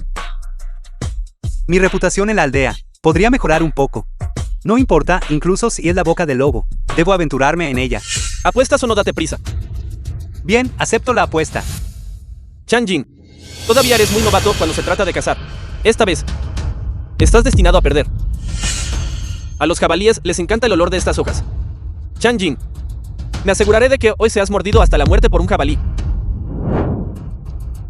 Mi reputación en la aldea podría mejorar un poco. No importa, incluso si es la boca del lobo. Debo aventurarme en ella. ¿Apuestas o no? Date prisa. Bien, acepto la apuesta. Chang Jin, todavía eres muy novato cuando se trata de cazar. Esta vez, estás destinado a perder. A los jabalíes les encanta el olor de estas hojas. Chang Jin, me aseguraré de que hoy seas mordido hasta la muerte por un jabalí.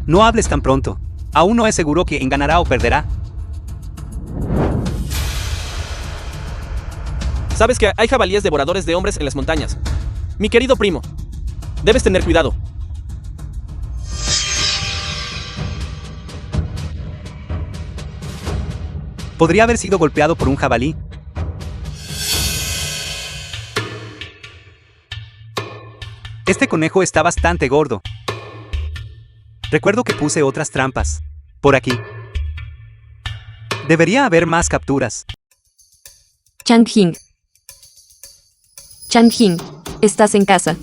No hables tan pronto. Aún no es seguro quién ganará o perderá. Sabes que hay jabalíes devoradores de hombres en las montañas. Mi querido primo, debes tener cuidado. Podría haber sido golpeado por un jabalí. Este conejo está bastante gordo. Recuerdo que puse otras trampas. Por aquí. Debería haber más capturas. Chang Jin. Chang Jin, estás en casa.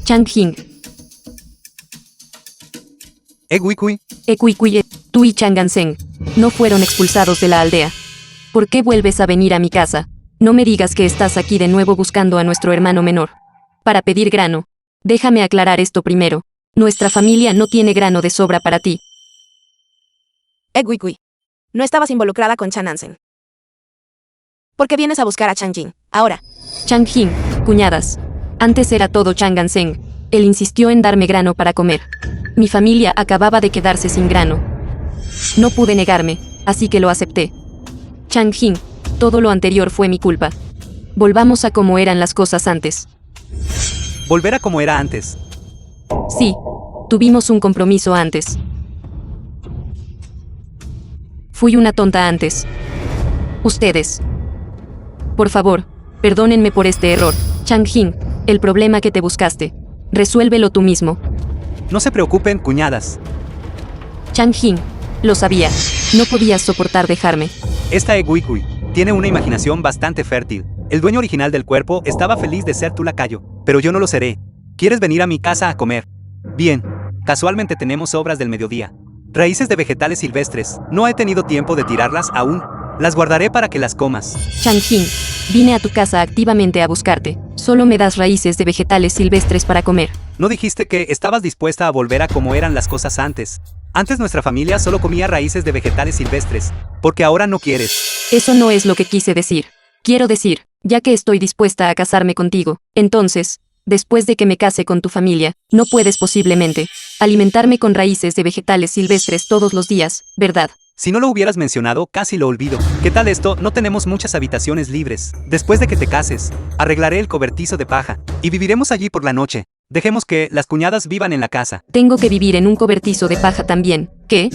Chang Jin, Wikui. Ekuikuye, tú y Chang Anseng no fueron expulsados de la aldea. ¿Por qué vuelves a venir a mi casa? No me digas que estás aquí de nuevo buscando a nuestro hermano menor. Para pedir grano. Déjame aclarar esto primero. Nuestra familia no tiene grano de sobra para ti. Wikui. No estabas involucrada con Chan Hansen. ¿Por qué vienes a buscar a Chang Jin ahora? Chang Jin, cuñadas. Antes era todo Chang Anseng. Él insistió en darme grano para comer. Mi familia acababa de quedarse sin grano. No pude negarme, así que lo acepté. Chang Jin, todo lo anterior fue mi culpa. Volvamos a como eran las cosas antes. Volver a como era antes. Sí, tuvimos un compromiso antes. Fui una tonta antes. Ustedes. Por favor, perdónenme por este error. Chang Jin, el problema que te buscaste. Resuélvelo tú mismo. No se preocupen, cuñadas. Chang Jin, lo sabía. No podías soportar dejarme. Esta Wikui tiene una imaginación bastante fértil. El dueño original del cuerpo estaba feliz de ser tu lacayo, pero yo no lo seré. ¿Quieres venir a mi casa a comer? Bien, casualmente tenemos sobras del mediodía. Raíces de vegetales silvestres. No he tenido tiempo de tirarlas aún. Las guardaré para que las comas. Chang Jin, vine a tu casa activamente a buscarte. Solo me das raíces de vegetales silvestres para comer. ¿No dijiste que estabas dispuesta a volver a como eran las cosas antes? Antes nuestra familia solo comía raíces de vegetales silvestres. Porque ahora no quieres. Eso no es lo que quise decir. Quiero decir, ya que estoy dispuesta a casarme contigo, entonces, después de que me case con tu familia, no puedes posiblemente alimentarme con raíces de vegetales silvestres todos los días, ¿verdad? Si no lo hubieras mencionado, casi lo olvido. ¿Qué tal esto? No tenemos muchas habitaciones libres. Después de que te cases, arreglaré el cobertizo de paja y viviremos allí por la noche. Dejemos que las cuñadas vivan en la casa. Tengo que vivir en un cobertizo de paja también. ¿Qué?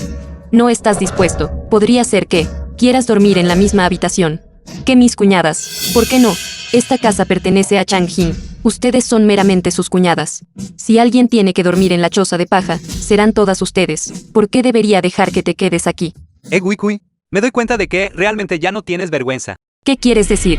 No estás dispuesto. Podría ser que quieras dormir en la misma habitación que mis cuñadas. ¿Por qué no? Esta casa pertenece a Chang-jin. Ustedes son meramente sus cuñadas. Si alguien tiene que dormir en la choza de paja, serán todas ustedes. ¿Por qué debería dejar que te quedes aquí? Wikui, me doy cuenta de que realmente ya no tienes vergüenza. ¿Qué quieres decir?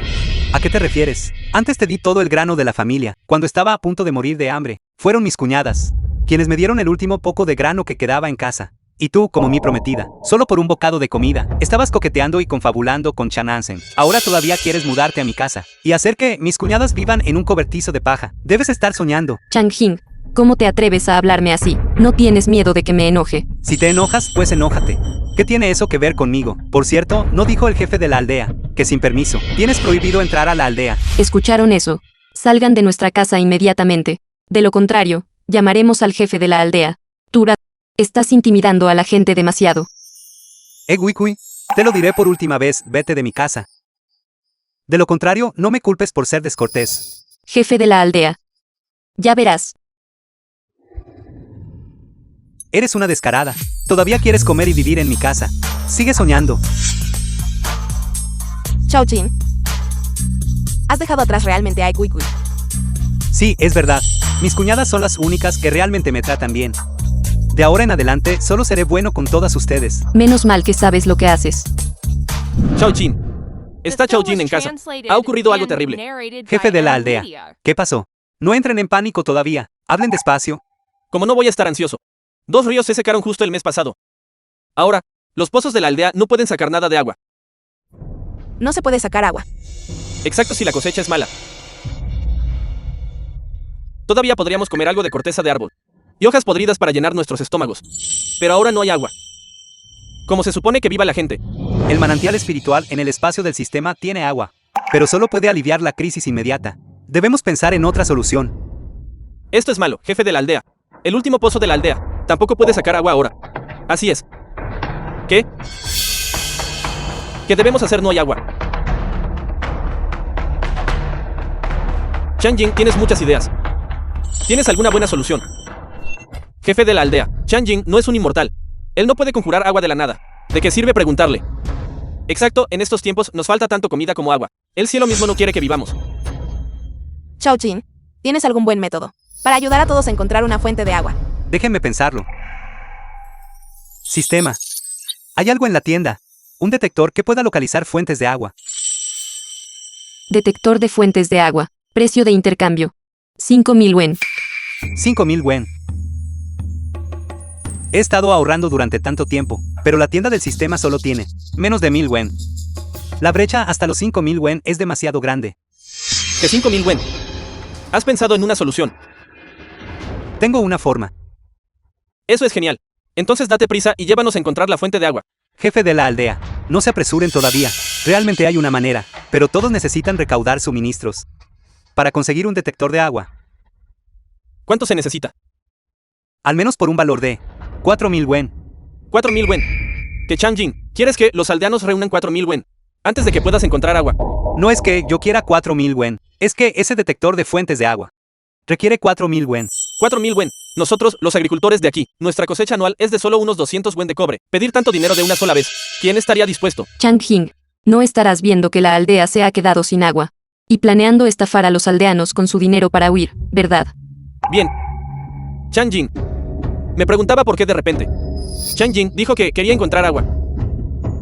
¿A qué te refieres? Antes te di todo el grano de la familia. Cuando estaba a punto de morir de hambre, fueron mis cuñadas quienes me dieron el último poco de grano que quedaba en casa. Y tú, como mi prometida, solo por un bocado de comida, estabas coqueteando y confabulando con Chan Hansen. Ahora todavía quieres mudarte a mi casa y hacer que mis cuñadas vivan en un cobertizo de paja. Debes estar soñando. Chang-jin, ¿cómo te atreves a hablarme así? ¿No tienes miedo de que me enoje? Si te enojas, pues enójate. ¿Qué tiene eso que ver conmigo? Por cierto, ¿no dijo el jefe de la aldea que sin permiso tienes prohibido entrar a la aldea? ¿Escucharon eso? Salgan de nuestra casa inmediatamente. De lo contrario, llamaremos al jefe de la aldea. Tura, estás intimidando a la gente demasiado. Wikui, te lo diré por última vez, vete de mi casa. De lo contrario, no me culpes por ser descortés. Jefe de la aldea. Ya verás. Eres una descarada. Todavía quieres comer y vivir en mi casa. Sigue soñando. Chao Jin. Has dejado atrás realmente a Wikui. Sí, es verdad. Mis cuñadas son las únicas que realmente me tratan bien. De ahora en adelante, solo seré bueno con todas ustedes. Menos mal que sabes lo que haces. Chao Jin. Está Chao Jin en casa. Ha ocurrido algo terrible. Jefe de la aldea. ¿Qué pasó? No entren en pánico todavía. Hablen despacio. Como no voy a estar ansioso. 2 ríos se secaron justo el mes pasado. Ahora, los pozos de la aldea no pueden sacar nada de agua. No se puede sacar agua. Exacto si la cosecha es mala. Todavía podríamos comer algo de corteza de árbol y hojas podridas para llenar nuestros estómagos. Pero ahora no hay agua. Como se supone que viva la gente. El manantial espiritual en el espacio del sistema tiene agua, pero solo puede aliviar la crisis inmediata. Debemos pensar en otra solución. Esto es malo, jefe de la aldea. El último pozo de la aldea tampoco puede sacar agua ahora. Así es. ¿Qué? ¿Qué debemos hacer? No hay agua. Chang-jin, tienes muchas ideas. ¿Tienes alguna buena solución? Jefe de la aldea, Chang-jin no es un inmortal. Él no puede conjurar agua de la nada. ¿De qué sirve preguntarle? Exacto, en estos tiempos nos falta tanto comida como agua. El cielo mismo no quiere que vivamos. Chao Jin. ¿Tienes algún buen método para ayudar a todos a encontrar una fuente de agua? Déjenme pensarlo. Sistema. Hay algo en la tienda. Un detector que pueda localizar fuentes de agua. Detector de fuentes de agua. Precio de intercambio. 5.000 wen. 5.000 wen. He estado ahorrando durante tanto tiempo, pero la tienda del sistema solo tiene menos de 1.000 wen. La brecha hasta los 5.000 wen es demasiado grande. ¿Qué 5.000 wen? ¿Has pensado en una solución? Tengo una forma. Eso es genial. Entonces date prisa y llévanos a encontrar la fuente de agua. Jefe de la aldea, no se apresuren todavía. Realmente hay una manera, pero todos necesitan recaudar suministros para conseguir un detector de agua. ¿Cuánto se necesita? Al menos por un valor de 4.000 wen. 4.000 wen. Que Chang-jin, ¿quieres que los aldeanos reúnan 4.000 wen antes de que puedas encontrar agua? No es que yo quiera 4.000 wen, es que ese detector de fuentes de agua requiere 4.000 wen. 4.000 wen. Nosotros, los agricultores de aquí, nuestra cosecha anual es de solo unos 200 wen de cobre. Pedir tanto dinero de una sola vez, ¿quién estaría dispuesto? Chang-jin, no estarás viendo que la aldea se ha quedado sin agua y planeando estafar a los aldeanos con su dinero para huir, ¿verdad? Bien. Chang-jin. Me preguntaba por qué de repente. Chang-jin dijo que quería encontrar agua.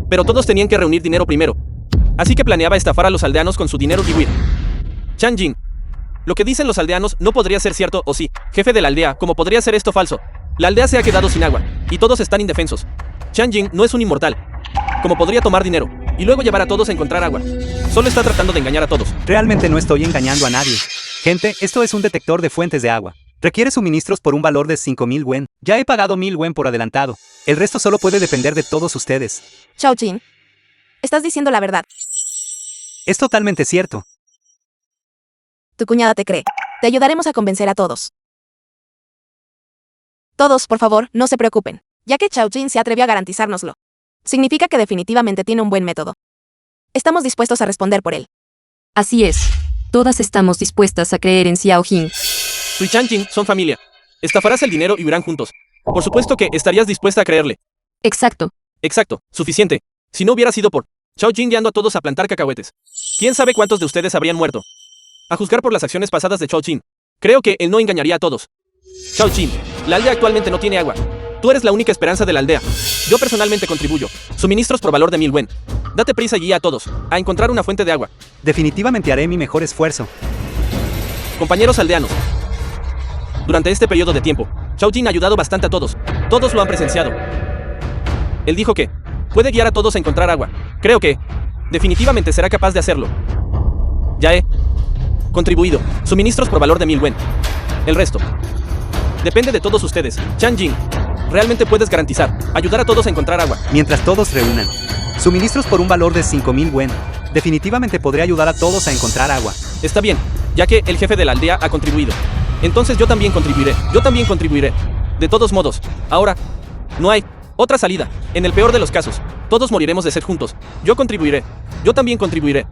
Pero todos tenían que reunir dinero primero. Así que planeaba estafar a los aldeanos con su dinero y huir. Chang-jin. Lo que dicen los aldeanos no podría ser cierto, o sí. Jefe de la aldea, ¿cómo podría ser esto falso? La aldea se ha quedado sin agua, y todos están indefensos. Chang-jin no es un inmortal. ¿Cómo podría tomar dinero y luego llevar a todos a encontrar agua? Solo está tratando de engañar a todos. Realmente no estoy engañando a nadie. Gente, esto es un detector de fuentes de agua. Requiere suministros por un valor de 5.000 wen. Ya he pagado 1.000 wen por adelantado. El resto solo puede depender de todos ustedes. Chao Jin. Estás diciendo la verdad. Es totalmente cierto. Tu cuñada te cree. Te ayudaremos a convencer a todos. Todos, por favor, no se preocupen, ya que Chao Jin se atrevió a garantizárnoslo. Significa que definitivamente tiene un buen método. Estamos dispuestos a responder por él. Así es. Todas estamos dispuestas a creer en Xiao Jing. Tú y Changjin son familia. Estafarás el dinero y huirán juntos. Por supuesto que estarías dispuesta a creerle. Exacto. Exacto, suficiente. Si no hubiera sido por Xiao Jing guiando a todos a plantar cacahuetes, ¿quién sabe cuántos de ustedes habrían muerto? A juzgar por las acciones pasadas de Xiao Jing, creo que él no engañaría a todos. Xiao Jing, la aldea actualmente no tiene agua. Tú eres la única esperanza de la aldea. Yo personalmente contribuyo. Suministros por valor de 1000 wen. Date prisa y guía a todos a encontrar una fuente de agua. Definitivamente haré mi mejor esfuerzo. Compañeros aldeanos, durante este periodo de tiempo, Xiao Jing ha ayudado bastante a todos. Todos lo han presenciado. Él dijo que puede guiar a todos a encontrar agua. Creo que definitivamente será capaz de hacerlo. Ya he contribuido. Suministros por valor de 1000 wen. El resto depende de todos ustedes. Changjin, realmente puedes garantizar ayudar a todos a encontrar agua. Mientras todos reúnan suministros por un valor de 5000 wen, definitivamente podré ayudar a todos a encontrar agua. Está bien, ya que el jefe de la aldea ha contribuido. Entonces yo también contribuiré. Yo también contribuiré. De todos modos, ahora no hay otra salida. En el peor de los casos, todos moriremos de sed juntos. Yo contribuiré. Yo también contribuiré.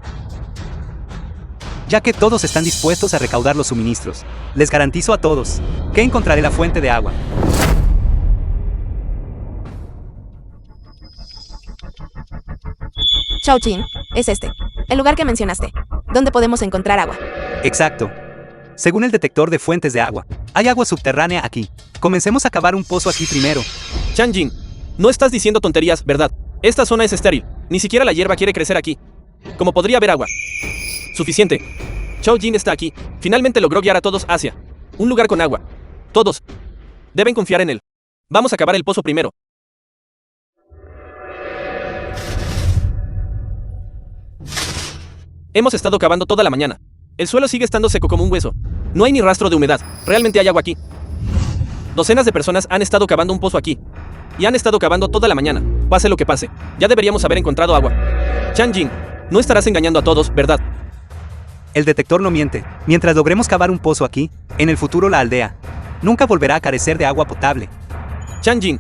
Ya que todos están dispuestos a recaudar los suministros, les garantizo a todos que encontraré la fuente de agua. Xiao Jing, es este. El lugar que mencionaste. ¿Dónde podemos encontrar agua? Exacto. Según el detector de fuentes de agua, hay agua subterránea aquí. Comencemos a cavar un pozo aquí primero. Changjin, no estás diciendo tonterías, ¿verdad? Esta zona es estéril. Ni siquiera la hierba quiere crecer aquí. ¿Cómo podría haber agua? Suficiente. Xiao Jing está aquí. Finalmente logró guiar a todos hacia un lugar con agua. Todos deben confiar en él. Vamos a cavar el pozo primero. Hemos estado cavando toda la mañana. El suelo sigue estando seco como un hueso. No hay ni rastro de humedad. Realmente hay agua aquí. Docenas de personas han estado cavando un pozo aquí. Y han estado cavando toda la mañana. Pase lo que pase, ya deberíamos haber encontrado agua. Changjin, no estarás engañando a todos, ¿verdad? El detector no miente. Mientras logremos cavar un pozo aquí, en el futuro la aldea nunca volverá a carecer de agua potable. Changjin,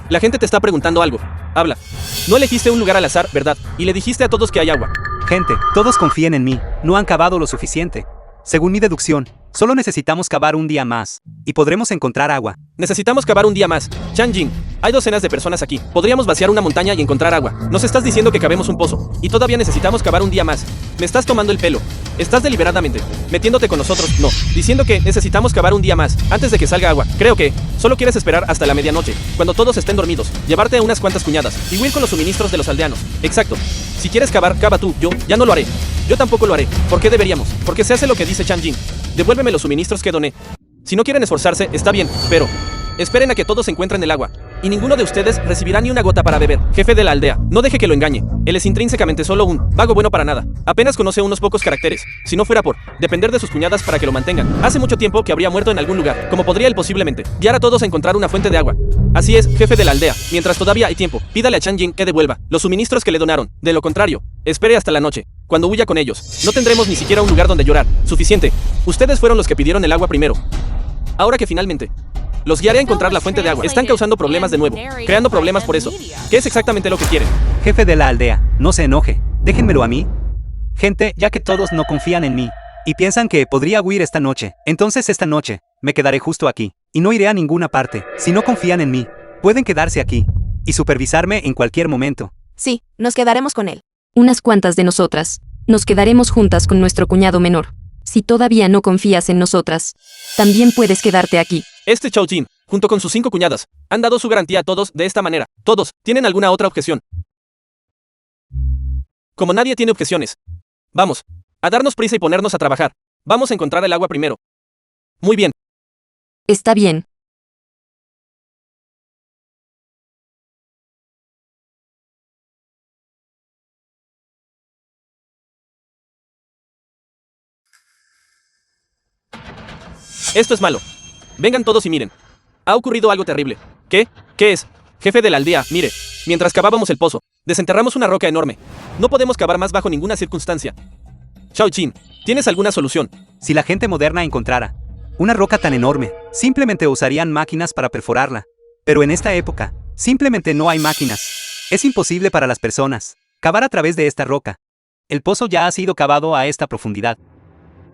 la gente te está preguntando algo. Habla. No elegiste un lugar al azar, ¿verdad? Y le dijiste a todos que hay agua. Gente, todos confíen en mí. No han cavado lo suficiente. Según mi deducción, solo necesitamos cavar un día más y podremos encontrar agua. Necesitamos cavar un día más. Changjin, hay docenas de personas aquí. Podríamos vaciar una montaña y encontrar agua. Nos estás diciendo que cavemos un pozo y todavía necesitamos cavar un día más. Me estás tomando el pelo. Estás deliberadamente metiéndote con nosotros. No, diciendo que necesitamos cavar un día más antes de que salga agua. Creo que solo quieres esperar hasta la medianoche, cuando todos estén dormidos, llevarte a unas cuantas cuñadas y huir con los suministros de los aldeanos. Exacto. Si quieres cavar, cava tú. Yo ya no lo haré. Yo tampoco lo haré. ¿Por qué deberíamos? Porque se hace lo que dice Changjin. Devuélveme los suministros que doné. Si no quieren esforzarse, está bien, pero esperen a que todos encuentren el agua. Y ninguno de ustedes recibirá ni una gota para beber. Jefe de la aldea, no deje que lo engañe. Él es intrínsecamente solo un vago bueno para nada. Apenas conoce unos pocos caracteres. Si no fuera por depender de sus cuñadas para que lo mantengan, hace mucho tiempo que habría muerto en algún lugar. Como podría él posiblemente guiar a todos a encontrar una fuente de agua. Así es, jefe de la aldea. Mientras todavía hay tiempo, pídale a Changjin que devuelva los suministros que le donaron. De lo contrario, espere hasta la noche. Cuando huya con ellos, no tendremos ni siquiera un lugar donde llorar. Suficiente. Ustedes fueron los que pidieron el agua primero. Ahora que finalmente los guiaré a encontrar la fuente de agua. Están causando problemas de nuevo, creando problemas por eso. ¿Qué es exactamente lo que quieren? Jefe de la aldea, no se enoje. Déjenmelo a mí. Gente, ya que todos no confían en mí y piensan que podría huir esta noche, entonces esta noche me quedaré justo aquí y no iré a ninguna parte. Si no confían en mí, pueden quedarse aquí y supervisarme en cualquier momento. Sí, nos quedaremos con él. Unas cuantas de nosotras nos quedaremos juntas con nuestro cuñado menor. Si todavía no confías en nosotras, también puedes quedarte aquí. Este Xiao Jing, junto con sus 5 cuñadas, han dado su garantía a todos de esta manera. Todos, ¿tienen alguna otra objeción? Como nadie tiene objeciones, vamos a darnos prisa y ponernos a trabajar. Vamos a encontrar el agua primero. Muy bien. Está bien. Esto es malo. Vengan todos y miren. Ha ocurrido algo terrible. ¿Qué? ¿Qué es? Jefe de la aldea, mire. Mientras cavábamos el pozo, desenterramos una roca enorme. No podemos cavar más bajo ninguna circunstancia. Xiao Jing, ¿tienes alguna solución? Si la gente moderna encontrara una roca tan enorme, simplemente usarían máquinas para perforarla. Pero en esta época, simplemente no hay máquinas. Es imposible para las personas cavar a través de esta roca. El pozo ya ha sido cavado a esta profundidad.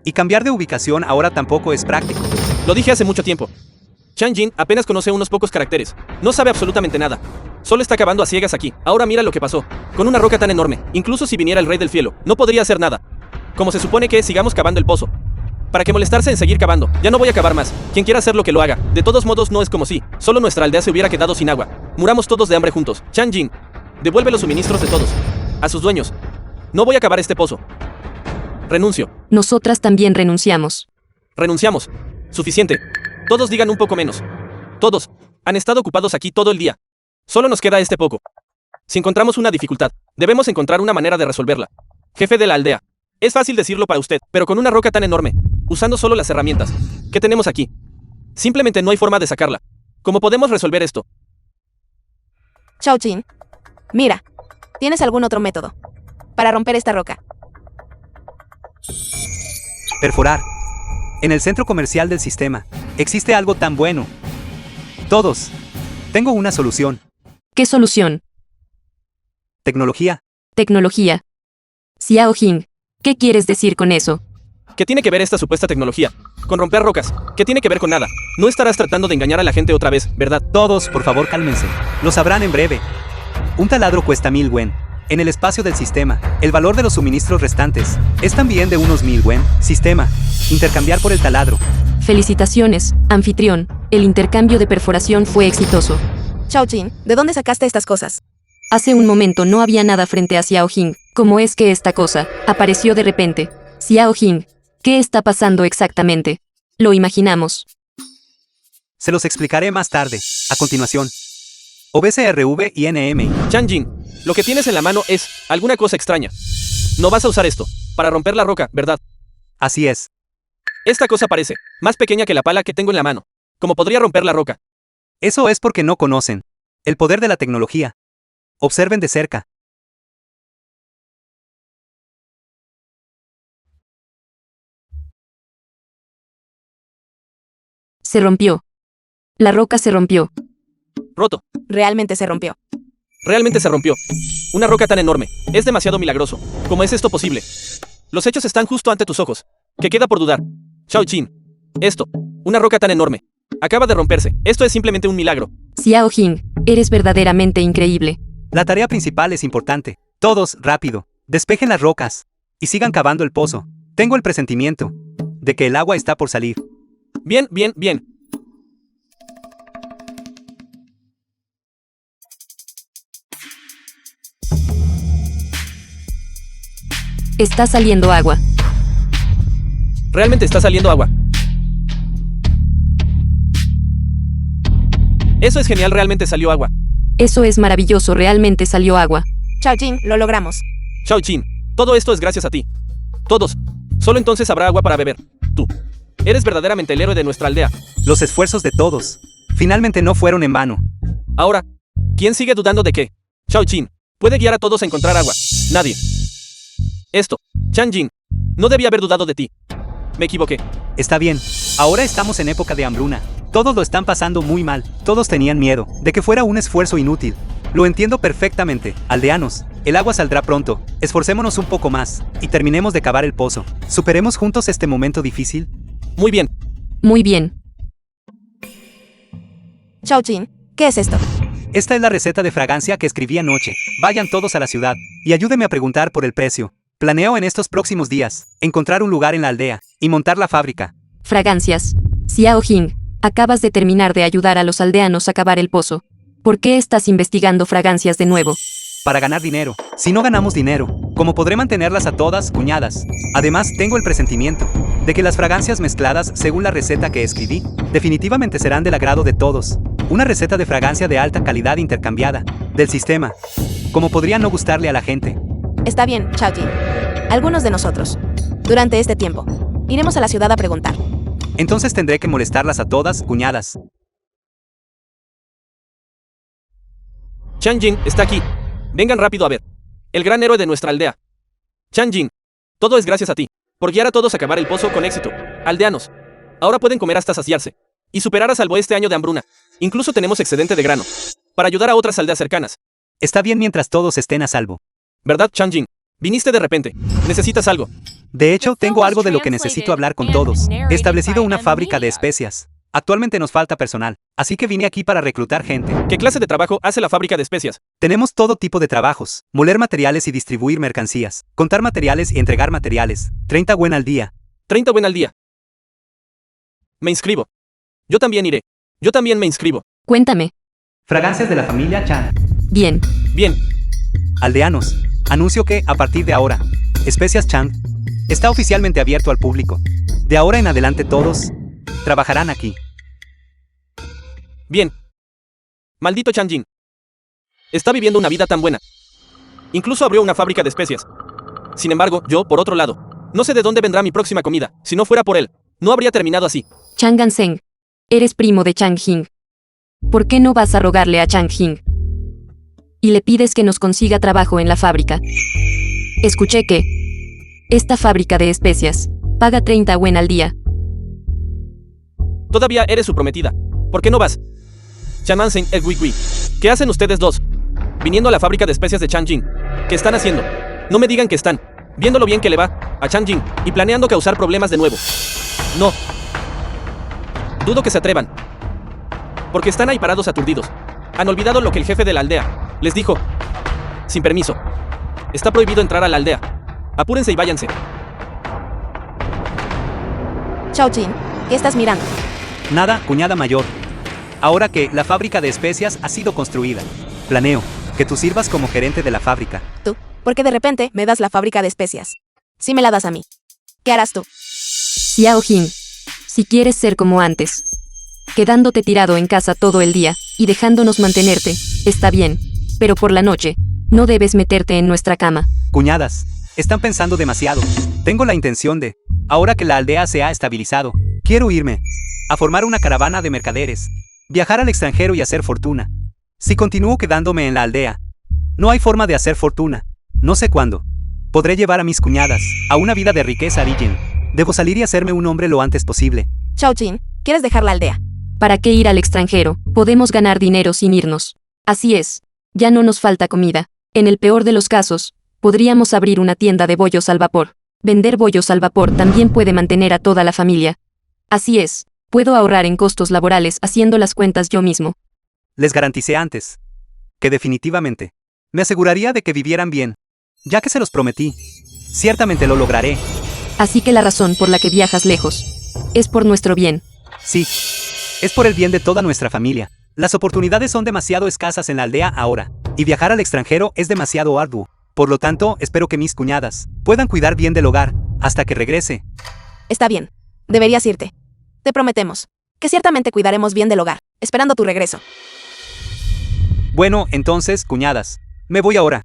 Y cambiar de ubicación ahora tampoco es práctico. Lo dije hace mucho tiempo. Chang Jin apenas conoce unos pocos caracteres. No sabe absolutamente nada. Solo está cavando a ciegas aquí. Ahora mira lo que pasó. Con una roca tan enorme, incluso si viniera el rey del cielo, no podría hacer nada. Como se supone que sigamos cavando el pozo. ¿Para qué molestarse en seguir cavando? Ya no voy a cavar más. Quien quiera hacer lo que lo haga. De todos modos no es como si solo nuestra aldea se hubiera quedado sin agua. Muramos todos de hambre juntos. Chang Jin, devuelve los suministros de todos. A sus dueños. No voy a cavar este pozo. Renuncio. Nosotras también renunciamos. Renunciamos. Suficiente. Todos digan un poco menos. Todos han estado ocupados aquí todo el día. Solo nos queda este poco. Si encontramos una dificultad, debemos encontrar una manera de resolverla. Jefe de la aldea. Es fácil decirlo para usted, pero con una roca tan enorme, usando solo las herramientas que tenemos aquí, simplemente no hay forma de sacarla. ¿Cómo podemos resolver esto? Shao Jin, mira, ¿tienes algún otro método para romper esta roca? Perforar. En el centro comercial del sistema, existe algo tan bueno. Todos. Tengo una solución. ¿Qué solución? Tecnología. Tecnología. Xiao Jing, ¿qué quieres decir con eso? ¿Qué tiene que ver esta supuesta tecnología? Con romper rocas. ¿Qué tiene que ver con nada? No estarás tratando de engañar a la gente otra vez, ¿verdad? Todos, por favor, cálmense. Lo sabrán en breve. Un taladro cuesta 1000 wen. En el espacio del sistema, el valor de los suministros restantes es también de unos 1000 wen. Sistema. Intercambiar por el taladro. Felicitaciones, anfitrión. El intercambio de perforación fue exitoso. Shao Jin, ¿de dónde sacaste estas cosas? Hace un momento no había nada frente a Xiao Jing. ¿Cómo es que esta cosa apareció de repente? Xiao Jing, ¿qué está pasando exactamente? Lo imaginamos. Se los explicaré más tarde. A continuación. OBCRV y NM. Chang Jin, lo que tienes en la mano es alguna cosa extraña. No vas a usar esto para romper la roca, ¿verdad? Así es. Esta cosa parece más pequeña que la pala que tengo en la mano. ¿Cómo podría romper la roca? Eso es porque no conocen el poder de la tecnología. Observen de cerca. Se rompió. La roca se rompió. Roto. Realmente se rompió. Realmente se rompió. Una roca tan enorme. Es demasiado milagroso. ¿Cómo es esto posible? Los hechos están justo ante tus ojos. ¿Qué queda por dudar? Shao Jin. Esto. Una roca tan enorme. Acaba de romperse. Esto es simplemente un milagro. Xiao Jing, eres verdaderamente increíble. La tarea principal es importante. Todos, rápido. Despejen las rocas. Y sigan cavando el pozo. Tengo el presentimiento de que el agua está por salir. Bien, bien, bien. Está saliendo agua. Realmente está saliendo agua. Eso es genial, realmente salió agua. Eso es maravilloso, realmente salió agua. Shao Jin, lo logramos. Shao Jin, todo esto es gracias a ti. Todos. Solo entonces habrá agua para beber. Tú. Eres verdaderamente el héroe de nuestra aldea. Los esfuerzos de todos finalmente no fueron en vano. Ahora, ¿quién sigue dudando de que Shao Jin puede guiar a todos a encontrar agua? Nadie. Esto, Chang Jin, no debía haber dudado de ti. Me equivoqué. Está bien. Ahora estamos en época de hambruna. Todos lo están pasando muy mal. Todos tenían miedo de que fuera un esfuerzo inútil. Lo entiendo perfectamente. Aldeanos, el agua saldrá pronto. Esforcémonos un poco más y terminemos de cavar el pozo. ¿Superemos juntos este momento difícil? Muy bien. Muy bien. Shao Jin, ¿qué es esto? Esta es la receta de fragancia que escribí anoche. Vayan todos a la ciudad y ayúdenme a preguntar por el precio. Planeo en estos próximos días encontrar un lugar en la aldea y montar la fábrica. Fragancias. Xiao Jing, acabas de terminar de ayudar a los aldeanos a cavar el pozo. ¿Por qué estás investigando fragancias de nuevo? Para ganar dinero. Si no ganamos dinero, ¿cómo podré mantenerlas a todas, cuñadas? Además, tengo el presentimiento de que las fragancias mezcladas según la receta que escribí, definitivamente serán del agrado de todos. Una receta de fragancia de alta calidad intercambiada del sistema. ¿Cómo podría no gustarle a la gente? Está bien, Shao Jin. Algunos de nosotros, durante este tiempo, iremos a la ciudad a preguntar. Entonces tendré que molestarlas a todas, cuñadas. Chang Jin está aquí. Vengan rápido a ver. El gran héroe de nuestra aldea. Chang Jin, todo es gracias a ti, por guiar a todos a cavar el pozo con éxito. Aldeanos, ahora pueden comer hasta saciarse y superar a salvo este año de hambruna. Incluso tenemos excedente de grano para ayudar a otras aldeas cercanas. Está bien mientras todos estén a salvo. ¿Verdad, Changjin? Viniste de repente. ¿Necesitas algo? De hecho, tengo algo de lo que necesito hablar con todos. He establecido una fábrica de especias. Actualmente nos falta personal, así que vine aquí para reclutar gente. ¿Qué clase de trabajo hace la fábrica de especias? Tenemos todo tipo de trabajos: moler materiales y distribuir mercancías, contar materiales y entregar materiales. 30 won al día. 30 won al día. Me inscribo. Yo también iré. Yo también me inscribo. Cuéntame. Fragancias de la familia Chan. Bien. Bien. Aldeanos, anuncio que, a partir de ahora, Especias Chan está oficialmente abierto al público. De ahora en adelante todos trabajarán aquí. Bien. Maldito Changjin. Está viviendo una vida tan buena. Incluso abrió una fábrica de especias. Sin embargo, yo, por otro lado, no sé de dónde vendrá mi próxima comida. Si no fuera por él, no habría terminado así. Chang Ganseng. Eres primo de Changjin. ¿Por qué no vas a rogarle a Changjin? Y le pides que nos consiga trabajo en la fábrica. Escuché que esta fábrica de especias paga 30 won al día. Todavía eres su prometida. ¿Por qué no vas? Chanansen et Wikwi. ¿Qué hacen ustedes dos? Viniendo a la fábrica de especias de Changjin. ¿Qué están haciendo? No me digan que están viendo lo bien que le va a Changjin y planeando causar problemas de nuevo. No. Dudo que se atrevan. Porque están ahí parados aturdidos. Han olvidado lo que el jefe de la aldea les dijo. Sin permiso. Está prohibido entrar a la aldea. Apúrense y váyanse. Chao Jin, ¿qué estás mirando? Nada, cuñada mayor. Ahora que la fábrica de especias ha sido construida, planeo que tú sirvas como gerente de la fábrica. Tú, porque de repente me das la fábrica de especias. Si me la das a mí, ¿qué harás tú? Xiao Jin, si quieres ser como antes, quedándote tirado en casa todo el día y dejándonos mantenerte, está bien, pero por la noche, no debes meterte en nuestra cama. Cuñadas, están pensando demasiado. Tengo la intención de, ahora que la aldea se ha estabilizado, quiero irme a formar una caravana de mercaderes, viajar al extranjero y hacer fortuna. Si continúo quedándome en la aldea, no hay forma de hacer fortuna. No sé cuándo podré llevar a mis cuñadas a una vida de riqueza Rijin. Debo salir y hacerme un hombre lo antes posible. Chao Jin, ¿quieres dejar la aldea? ¿Para qué ir al extranjero? Podemos ganar dinero sin irnos. Así es, ya no nos falta comida. En el peor de los casos, podríamos abrir una tienda de bollos al vapor. Vender bollos al vapor también puede mantener a toda la familia. Así es, puedo ahorrar en costos laborales haciendo las cuentas yo mismo. Les garanticé antes que definitivamente me aseguraría de que vivieran bien, ya que se los prometí. Ciertamente lo lograré. Así que la razón por la que viajas lejos es por nuestro bien. Sí, es por el bien de toda nuestra familia. Las oportunidades son demasiado escasas en la aldea ahora, y viajar al extranjero es demasiado arduo. Por lo tanto, espero que mis cuñadas puedan cuidar bien del hogar hasta que regrese. Está bien, deberías irte. Te prometemos que ciertamente cuidaremos bien del hogar, esperando tu regreso. Bueno, entonces, cuñadas, me voy ahora.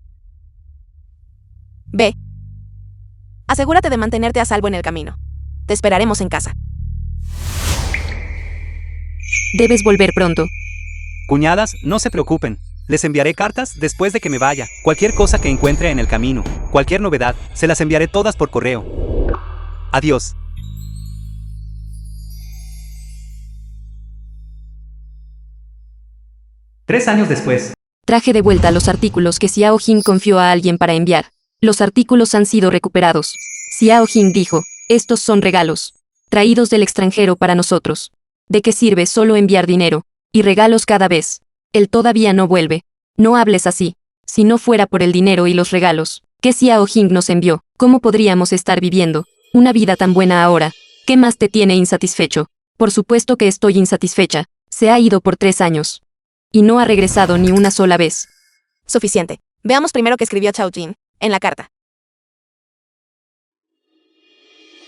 Ve. Asegúrate de mantenerte a salvo en el camino. Te esperaremos en casa. Debes volver pronto. Cuñadas, no se preocupen. Les enviaré cartas después de que me vaya. Cualquier cosa que encuentre en el camino, cualquier novedad, se las enviaré todas por correo. Adiós. Tres años después. Traje de vuelta los artículos que Xiao Jin confió a alguien para enviar. Los artículos han sido recuperados. Xiao Jin dijo, estos son regalos, traídos del extranjero para nosotros. ¿De qué sirve solo enviar dinero y regalos cada vez? Él todavía no vuelve. No hables así. Si no fuera por el dinero y los regalos que Xiao Jin nos envió, ¿cómo podríamos estar viviendo una vida tan buena ahora? ¿Qué más te tiene insatisfecho? Por supuesto que estoy insatisfecha. Se ha ido por 3 años. Y no ha regresado ni una sola vez. Suficiente. Veamos primero qué escribió Chao Jin en la carta.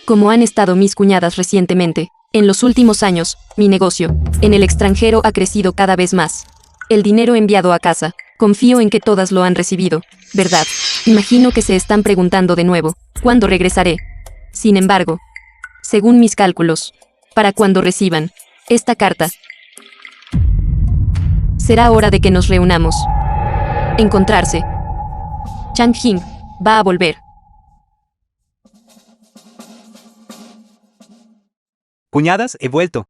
Como han estado mis cuñadas recientemente, en los últimos años, mi negocio en el extranjero ha crecido cada vez más. El dinero enviado a casa, confío en que todas lo han recibido, ¿verdad? Imagino que se están preguntando de nuevo, ¿cuándo regresaré? Sin embargo, según mis cálculos, para cuando reciban esta carta, será hora de que nos reunamos. Encontrarse. Changjin va a volver. Cuñadas, he vuelto.